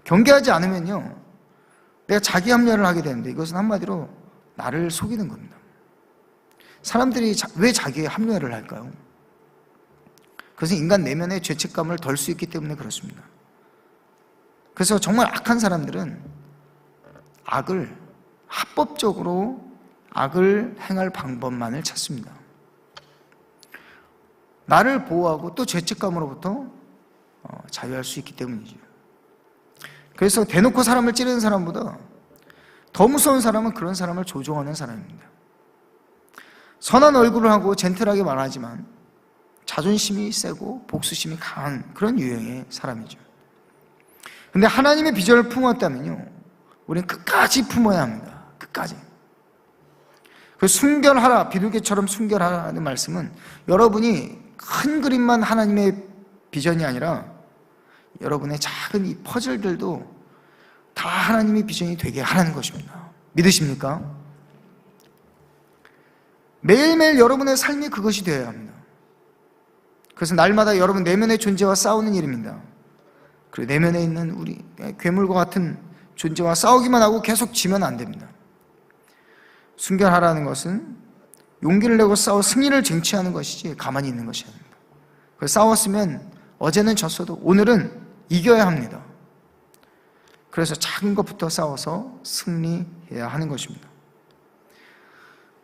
경계하지 않으면요, 내가 자기 합리화를 하게 되는데 이것은 한마디로 나를 속이는 겁니다. 사람들이 왜 자기의 합리화를 할까요? 그것은 인간 내면의 죄책감을 덜 수 있기 때문에 그렇습니다. 그래서 정말 악한 사람들은 악을 합법적으로 악을 행할 방법만을 찾습니다. 나를 보호하고 또 죄책감으로부터 자유할 수 있기 때문이죠. 그래서 대놓고 사람을 찌르는 사람보다 더 무서운 사람은 그런 사람을 조종하는 사람입니다. 선한 얼굴을 하고 젠틀하게 말하지만 자존심이 세고 복수심이 강한 그런 유형의 사람이죠. 근데 하나님의 비전을 품었다면요, 우리는 끝까지 품어야 합니다. 끝까지. 그 순결하라, 비둘기처럼 순결하라는 말씀은 여러분이 큰 그림만 하나님의 비전이 아니라 여러분의 작은 이 퍼즐들도 다 하나님의 비전이 되게 하라는 것입니다. 믿으십니까? 매일매일 여러분의 삶이 그것이 되어야 합니다. 그래서 날마다 여러분 내면의 존재와 싸우는 일입니다. 그리고 내면에 있는 우리 괴물과 같은 존재와 싸우기만 하고 계속 지면 안 됩니다. 순결하라는 것은 용기를 내고 싸워 승리를 쟁취하는 것이지 가만히 있는 것이 아닙니다. 그래서 싸웠으면 어제는 졌어도 오늘은 이겨야 합니다. 그래서 작은 것부터 싸워서 승리해야 하는 것입니다.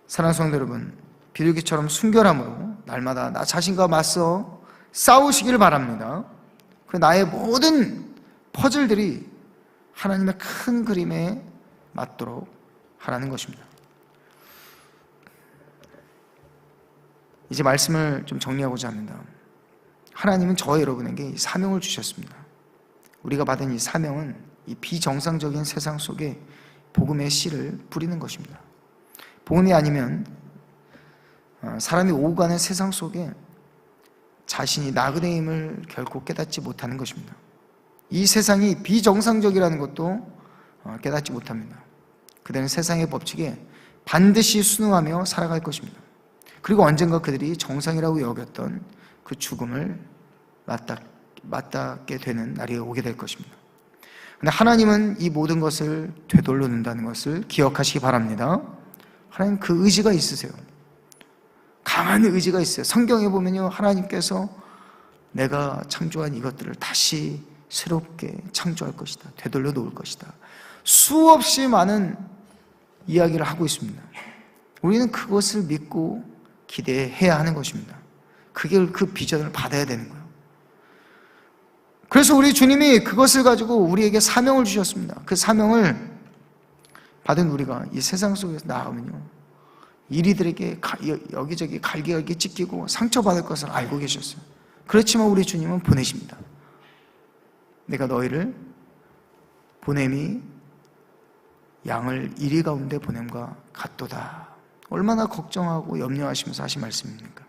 사랑하는 성도 여러분, 비둘기처럼 순결함으로 날마다 나 자신과 맞서 싸우시기를 바랍니다. 그 나의 모든 퍼즐들이 하나님의 큰 그림에 맞도록 하라는 것입니다. 이제 말씀을 좀 정리하고자 합니다. 하나님은 저와 여러분에게 이 사명을 주셨습니다. 우리가 받은 이 사명은 이 비정상적인 세상 속에 복음의 씨를 뿌리는 것입니다. 복음이 아니면 사람이 오가는 세상 속에 자신이 나그네임을 결코 깨닫지 못하는 것입니다. 이 세상이 비정상적이라는 것도 깨닫지 못합니다. 그들은 세상의 법칙에 반드시 순응하며 살아갈 것입니다. 그리고 언젠가 그들이 정상이라고 여겼던 그 죽음을 맞닿게 되는 날이 오게 될 것입니다. 그런데 하나님은 이 모든 것을 되돌려 놓는다는 것을 기억하시기 바랍니다. 하나님 그 의지가 있으세요. 강한 의지가 있어요. 성경에 보면요, 하나님께서 내가 창조한 이것들을 다시 새롭게 창조할 것이다, 되돌려 놓을 것이다, 수없이 많은 이야기를 하고 있습니다. 우리는 그것을 믿고 기대해야 하는 것입니다. 그 비전을 받아야 되는 거예요. 그래서 우리 주님이 그것을 가지고 우리에게 사명을 주셨습니다. 그 사명을 받은 우리가 이 세상 속에서 나아가면요, 이리들에게 여기저기 갈기갈기 찢기고 상처받을 것을 알고 계셨어요. 그렇지만 우리 주님은 보내십니다. 내가 너희를 보냄이 양을 이리 가운데 보냄과 같도다. 얼마나 걱정하고 염려하시면서 하신 말씀입니까?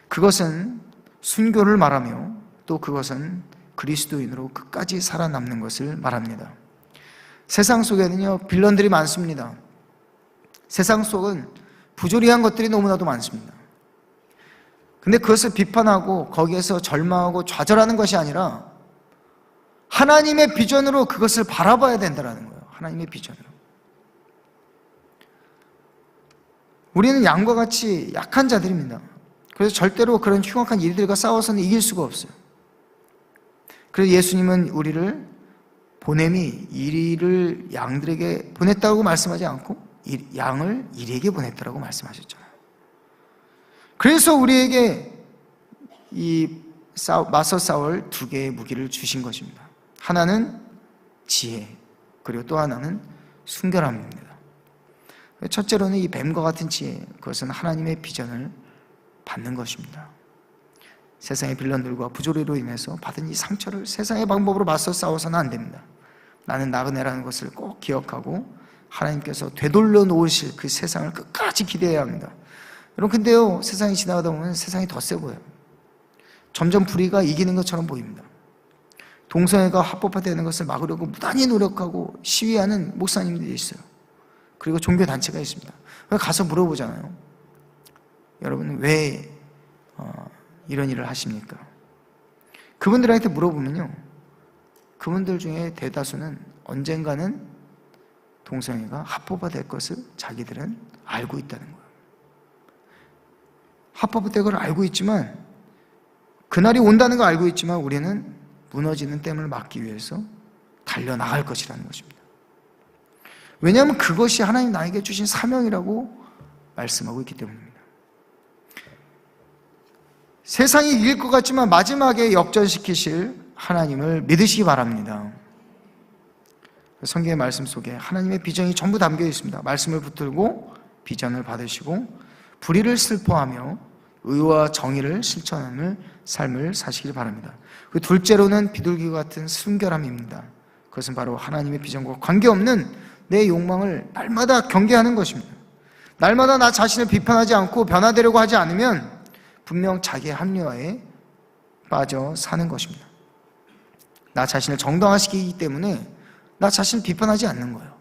그것은 순교를 말하며 또 그것은 그리스도인으로 끝까지 살아남는 것을 말합니다. 세상 속에는요, 빌런들이 많습니다. 세상 속은 부조리한 것들이 너무나도 많습니다. 근데 그것을 비판하고 거기에서 절망하고 좌절하는 것이 아니라 하나님의 비전으로 그것을 바라봐야 된다는 거예요. 하나님의 비전으로. 우리는 양과 같이 약한 자들입니다. 그래서 절대로 그런 흉악한 일들과 싸워서는 이길 수가 없어요. 그래서 예수님은 우리를 보냄이 이리를 양들에게 보냈다고 말씀하지 않고 양을 이리에게 보냈다고 말씀하셨잖아요. 그래서 우리에게 맞서 싸울 두 개의 무기를 주신 것입니다. 하나는 지혜, 그리고 또 하나는 순결함입니다. 첫째로는 이 뱀과 같은 지혜, 그것은 하나님의 비전을 받는 것입니다. 세상의 빌런들과 부조리로 인해서 받은 이 상처를 세상의 방법으로 맞서 싸워서는 안 됩니다. 나는 나그네라는 것을 꼭 기억하고 하나님께서 되돌려 놓으실 그 세상을 끝까지 기대해야 합니다. 여러분, 근데요, 세상이 지나가다 보면 세상이 더 세 보여요. 점점 불의가 이기는 것처럼 보입니다. 동성애가 합법화되는 것을 막으려고 무단히 노력하고 시위하는 목사님들이 있어요. 그리고 종교단체가 있습니다. 가서 물어보잖아요. 여러분, 왜 이런 일을 하십니까? 그분들한테 물어보면요, 그분들 중에 대다수는 언젠가는 동성애가 합법화 될 것을 자기들은 알고 있다는 거예요. 합법화될 걸 알고 있지만, 그날이 온다는 걸 알고 있지만 우리는 무너지는 댐을 막기 위해서 달려나갈 것이라는 것입니다. 왜냐하면 그것이 하나님 나에게 주신 사명이라고 말씀하고 있기 때문입니다. 세상이 이길 것 같지만 마지막에 역전시키실 하나님을 믿으시기 바랍니다. 성경의 말씀 속에 하나님의 비전이 전부 담겨 있습니다. 말씀을 붙들고 비전을 받으시고 불의를 슬퍼하며 의와 정의를 실천하는 삶을 사시길 바랍니다. 그 둘째로는 비둘기와 같은 순결함입니다. 그것은 바로 하나님의 비전과 관계없는 내 욕망을 날마다 경계하는 것입니다. 날마다 나 자신을 비판하지 않고 변화되려고 하지 않으면 분명 자기의 합리화에 빠져 사는 것입니다. 나 자신을 정당화시키기 때문에 나 자신을 비판하지 않는 거예요.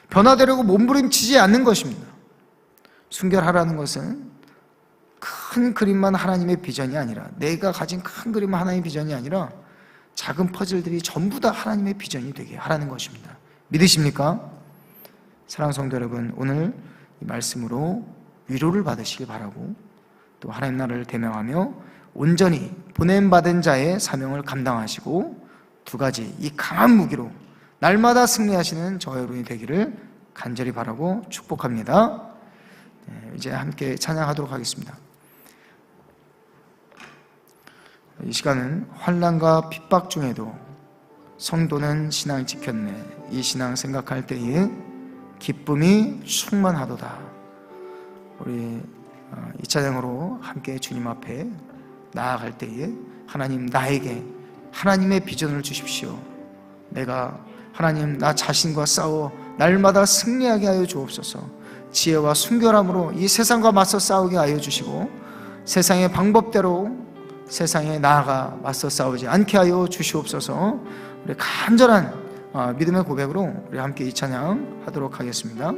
변화되려고 몸부림치지 않는 것입니다. 순결하라는 것은 큰 그림만 하나님의 비전이 아니라, 내가 가진 큰 그림만 하나님의 비전이 아니라 작은 퍼즐들이 전부 다 하나님의 비전이 되게 하라는 것입니다. 믿으십니까? 사랑하는 성도 여러분, 오늘 이 말씀으로 위로를 받으시길 바라고, 또 하나님 나라를 대명하며 온전히 보냄받은 자의 사명을 감당하시고, 두 가지 이 강한 무기로 날마다 승리하시는 저와 여러분이 되기를 간절히 바라고 축복합니다. 이제 함께 찬양하도록 하겠습니다. 이 시간은 환난과 핍박 중에도 성도는 신앙을 지켰네, 이 신앙 생각할 때에 기쁨이 충만하도다. 우리 이 찬양으로 함께 주님 앞에 나아갈 때에 하나님, 나에게 하나님의 비전을 주십시오. 내가 하나님 나 자신과 싸워 날마다 승리하게 하여 주옵소서. 지혜와 순결함으로 이 세상과 맞서 싸우게 하여 주시고, 세상의 방법대로 세상에 나아가 맞서 싸우지 않게 하여 주시옵소서. 우리 간절한 믿음의 고백으로 우리 함께 이 찬양 하도록 하겠습니다.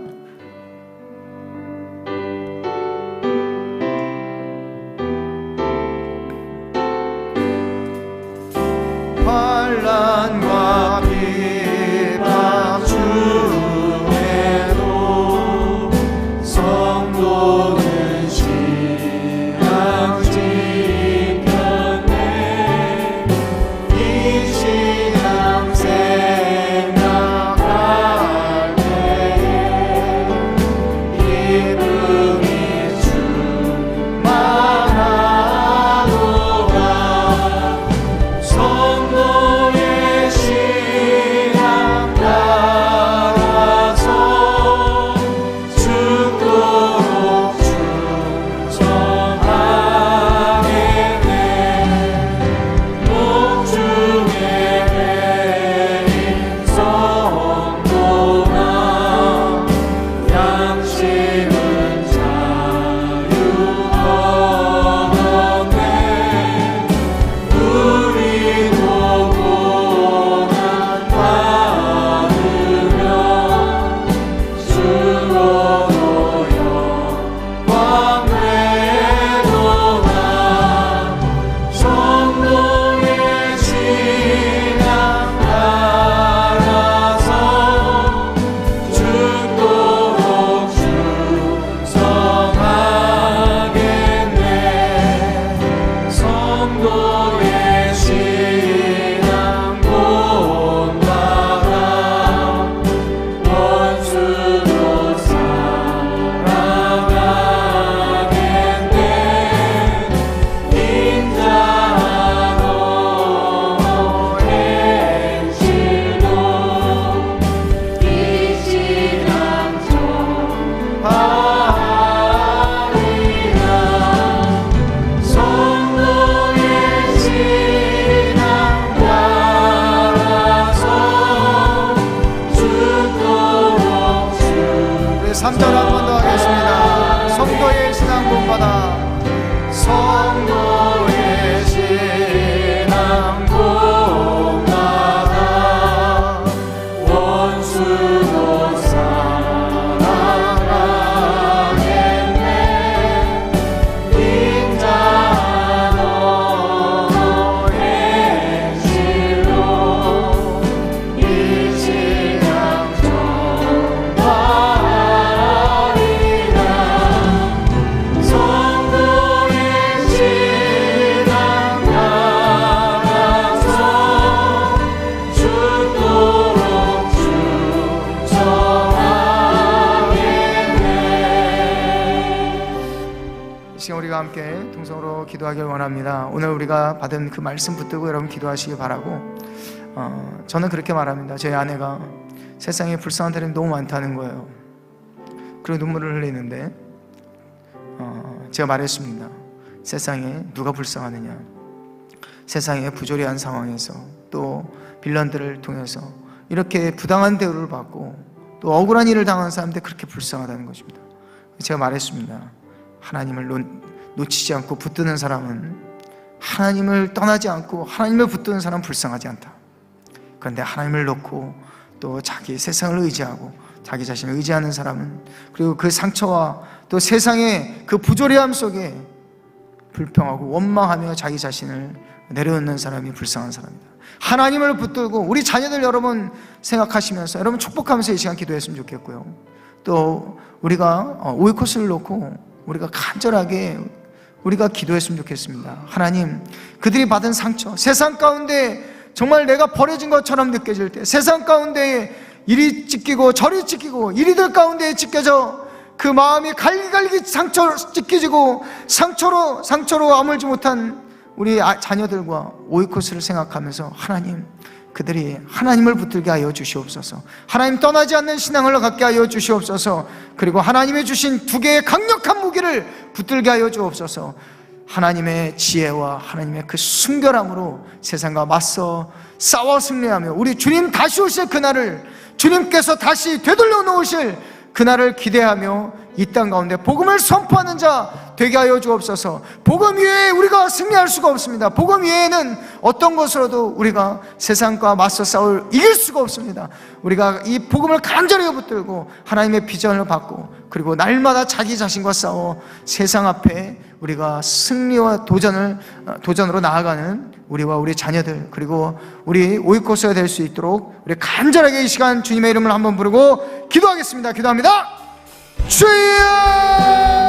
환난과 핍박 중에도 성도는 신앙 지켰네. 이 신앙 생각할 때에 기쁨이 충만하도다. 성도의 신앙 따라서 죽도록 시간 우리가 함께 동성으로 기도하길 원합니다. 오늘 우리가 받은 그 말씀 붙들고 여러분 기도하시기 바라고, 저는 그렇게 말합니다. 저희 아내가 세상에 불쌍한 사람이 너무 많다는 거예요. 그리고 눈물을 흘리는데 제가 말했습니다. 세상에 누가 불쌍하느냐, 세상에 부조리한 상황에서 또 빌런들을 통해서 이렇게 부당한 대우를 받고 또 억울한 일을 당한 사람들 그렇게 불쌍하다는 것입니다. 제가 말했습니다. 하나님을 놓치지 않고 붙드는 사람은, 하나님을 떠나지 않고 하나님을 붙드는 사람은 불쌍하지 않다. 그런데 하나님을 놓고 또 자기 세상을 의지하고 자기 자신을 의지하는 사람은, 그리고 그 상처와 또 세상의 그 부조리함 속에 불평하고 원망하며 자기 자신을 내려놓는 사람이 불쌍한 사람이다. 하나님을 붙들고 우리 자녀들 여러분 생각하시면서 여러분 축복하면서 이 시간 기도했으면 좋겠고요. 또 우리가 오이코스를 놓고 우리가 간절하게 우리가 기도했으면 좋겠습니다. 하나님, 그들이 받은 상처, 세상 가운데 정말 내가 버려진 것처럼 느껴질 때, 세상 가운데 이리 찢기고 저리 찢기고 이리들 가운데 찢겨져 그 마음이 갈기갈기 상처로 찢겨지고 상처로 아물지 못한 우리 자녀들과 오이코스를 생각하면서, 하나님, 그들이 하나님을 붙들게 하여 주시옵소서. 하나님 떠나지 않는 신앙을 갖게 하여 주시옵소서. 그리고 하나님이 주신 두 개의 강력한 무기를 붙들게 하여 주옵소서. 하나님의 지혜와 하나님의 그 순결함으로 세상과 맞서 싸워 승리하며 우리 주님 다시 오실 그날을, 주님께서 다시 되돌려 놓으실 그날을 기대하며 이 땅 가운데 복음을 선포하는 자 되게 하여 주옵소서. 복음 위에 우리가 승리할 수가 없습니다. 복음 위에는 어떤 것으로도 우리가 세상과 맞서 싸울 이길 수가 없습니다. 우리가 이 복음을 간절히 붙들고 하나님의 비전을 받고, 그리고 날마다 자기 자신과 싸워 세상 앞에 우리가 승리와 도전으로 나아가는 우리와 우리 자녀들, 그리고 우리 오이코스가 될 수 있도록 우리 간절하게 이 시간 주님의 이름을 한번 부르고 기도하겠습니다. 기도합니다. 주여!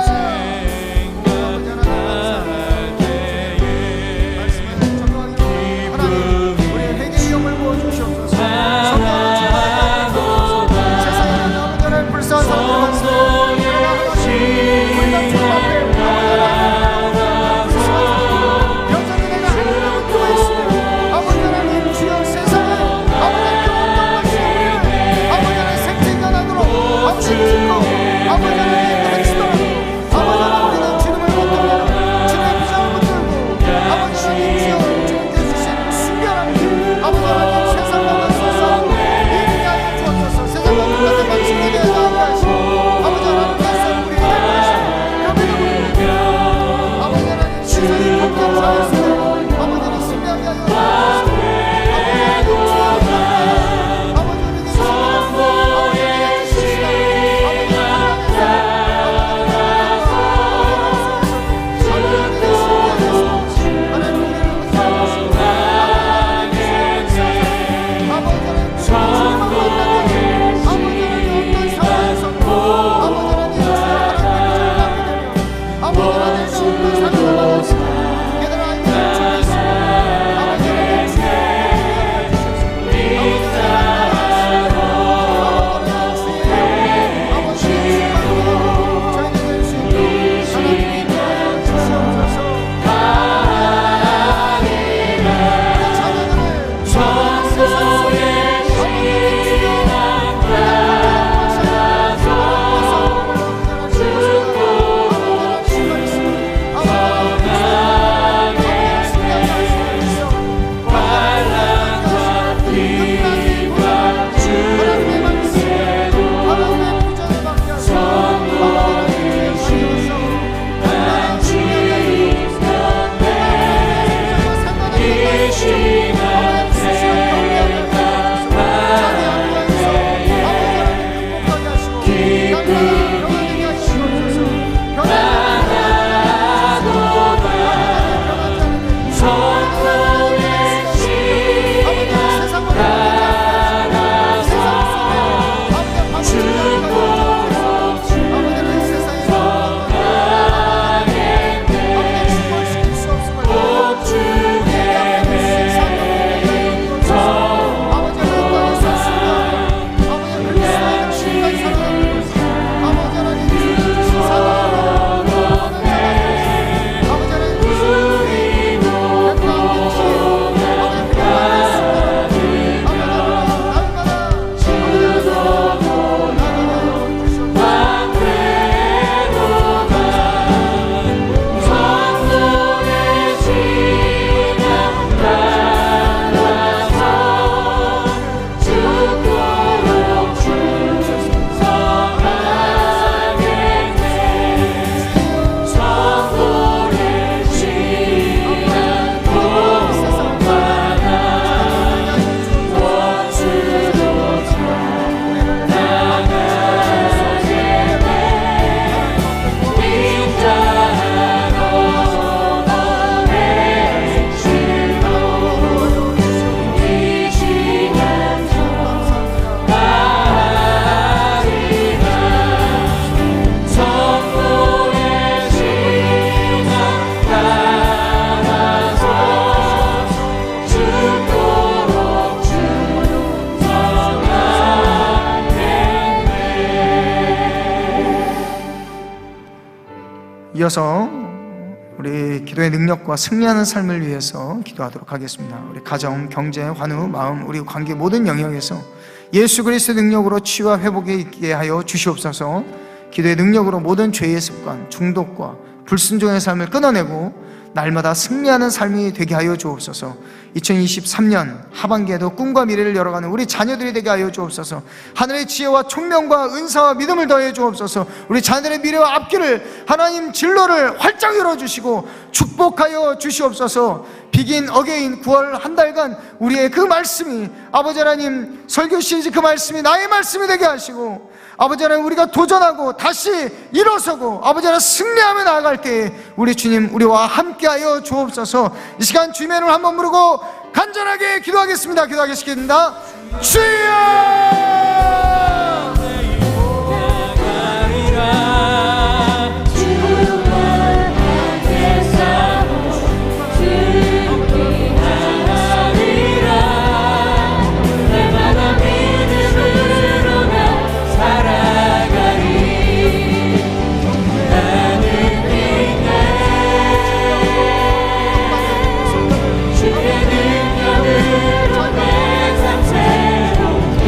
이어서 우리 기도의 능력과 승리하는 삶을 위해서 기도하도록 하겠습니다. 우리 가정, 경제, 환우, 마음, 우리 관계 모든 영역에서 예수 그리스도의 능력으로 치유와 회복에 있게 하여 주시옵소서. 기도의 능력으로 모든 죄의 습관, 중독과 불순종의 삶을 끊어내고 날마다 승리하는 삶이 되게 하여 주옵소서. 2023년 하반기에도 꿈과 미래를 열어가는 우리 자녀들이 되게 하여 주옵소서. 하늘의 지혜와 총명과 은사와 믿음을 더해 주옵소서. 우리 자녀들의 미래와 앞길을, 하나님 진로를 활짝 열어주시고 축복하여 주시옵소서. 비긴 어게인 9월 한 달간 우리의 그 말씀이, 아버지 하나님 설교 시리즈 그 말씀이 나의 말씀이 되게 하시고, 아버지 하나님 우리가 도전하고 다시 일어서고 아버지 하나님 승리하며 나아갈 때에 우리 주님 우리와 함께하여 주옵소서. 이 시간 주님의 이름을 한번 부르고 간절하게 기도하겠습니다. 기도하겠습니다. 주여! 주의 능력으로 내 삶 새롭게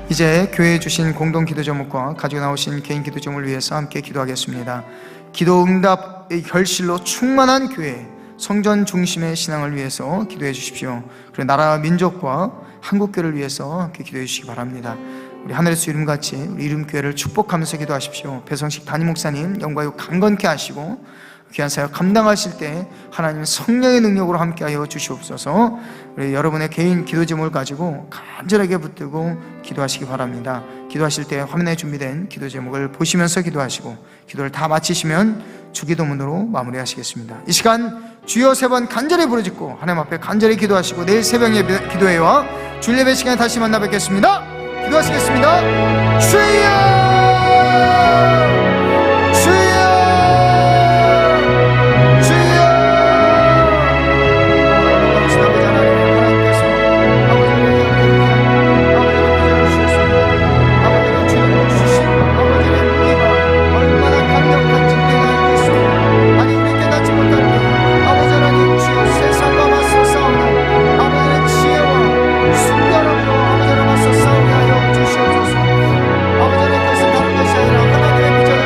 이제 교회에 주신 공동 기도 제목과 가지고 나오신 개인 기도 제목을 위해서 함께 기도하겠습니다. 기도 응답의 결실로 충만한 교회, 성전 중심의 신앙을 위해서 기도해 주십시오. 그리고 나라 민족과 한국교회를 위해서 함께 기도해 주시기 바랍니다. 우리 하늘에서 이름같이 우리 이름교회를 축복하면서 기도하십시오. 배성식 담임 목사님 영광이고 강건케 하시고 귀한 사역 감당하실 때 하나님 성령의 능력으로 함께하여 주시옵소서. 우리 여러분의 개인 기도 제목을 가지고 간절하게 붙들고 기도하시기 바랍니다. 기도하실 때 화면에 준비된 기도 제목을 보시면서 기도하시고 기도를 다 마치시면 주기도문으로 마무리하시겠습니다. 이 시간 주여 3번 간절히 부르짖고 하나님 앞에 간절히 기도하시고 내일 새벽 예배 기도회와 주일 예배 시간에 다시 만나 뵙겠습니다. 기도하시겠습니다. 주여! 아버지의 뜻은 다른 것이 아니라 하나님의 비전을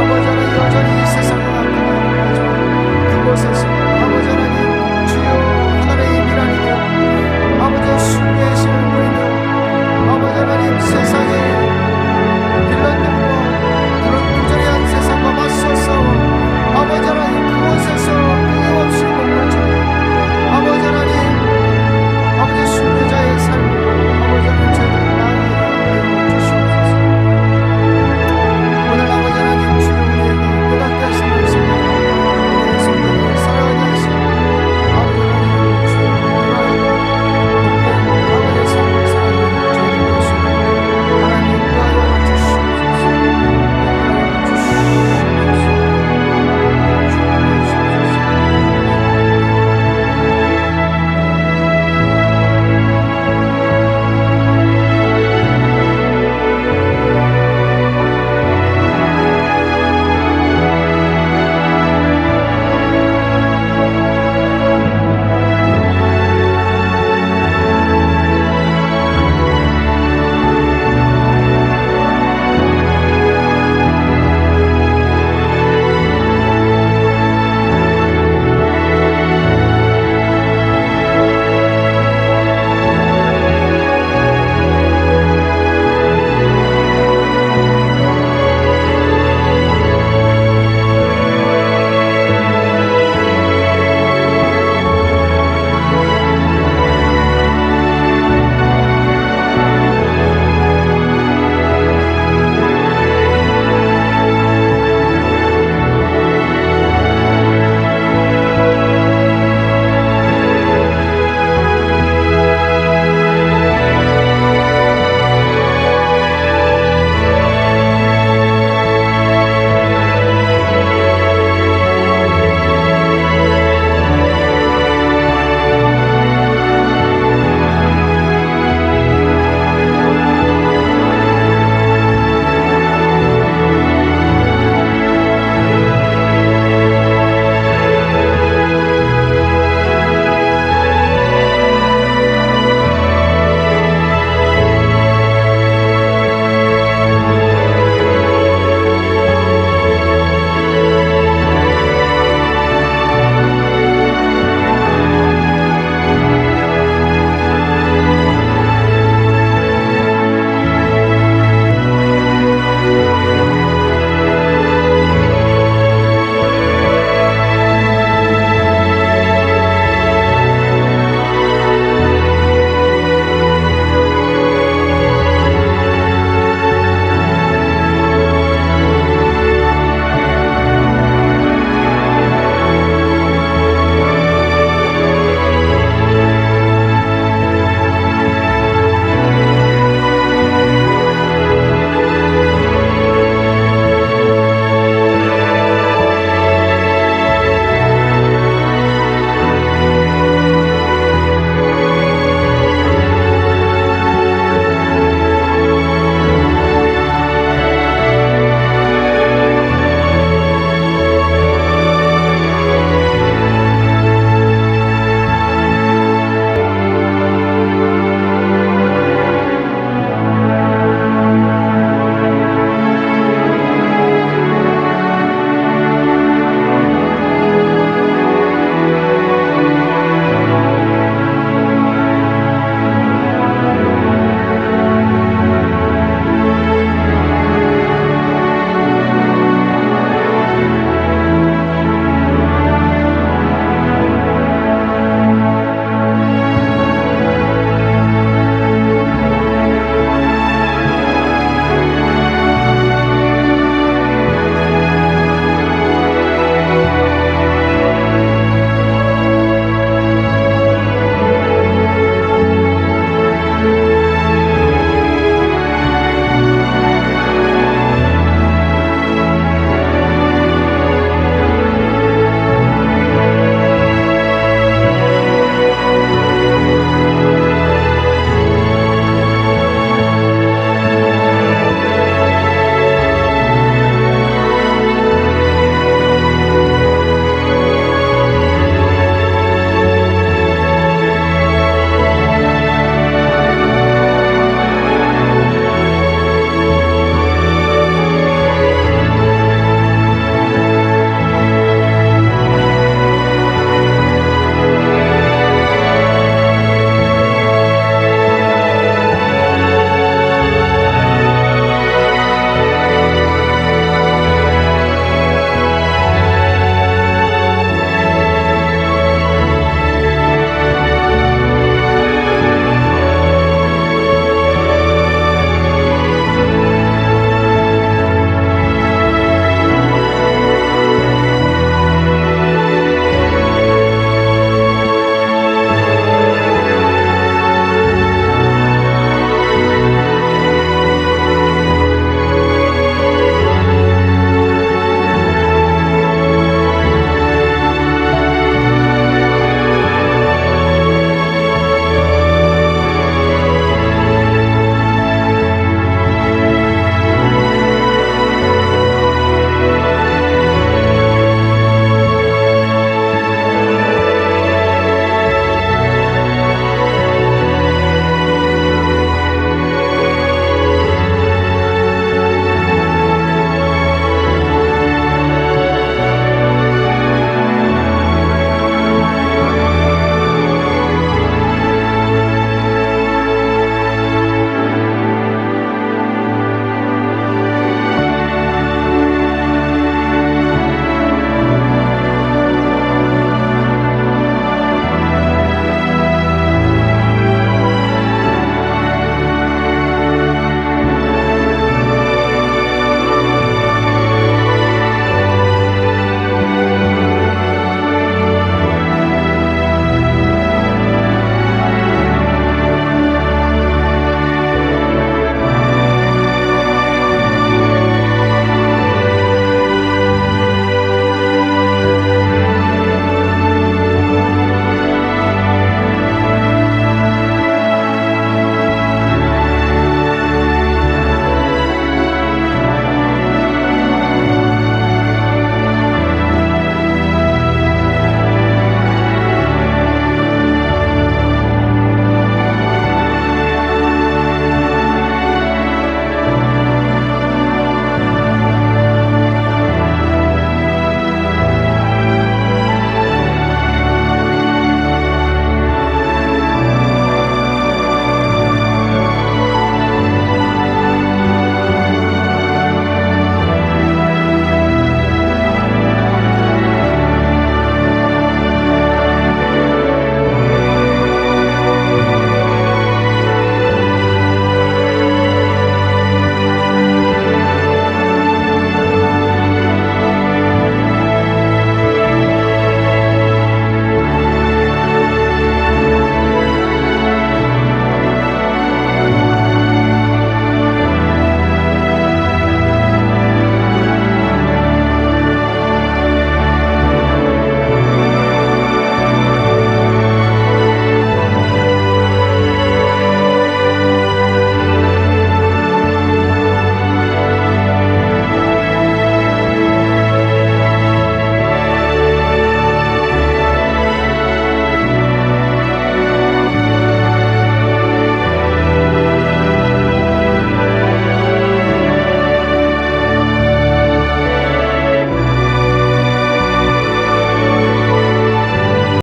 아버지 하나님 여전히 이 세상을 아끼며 그곳에서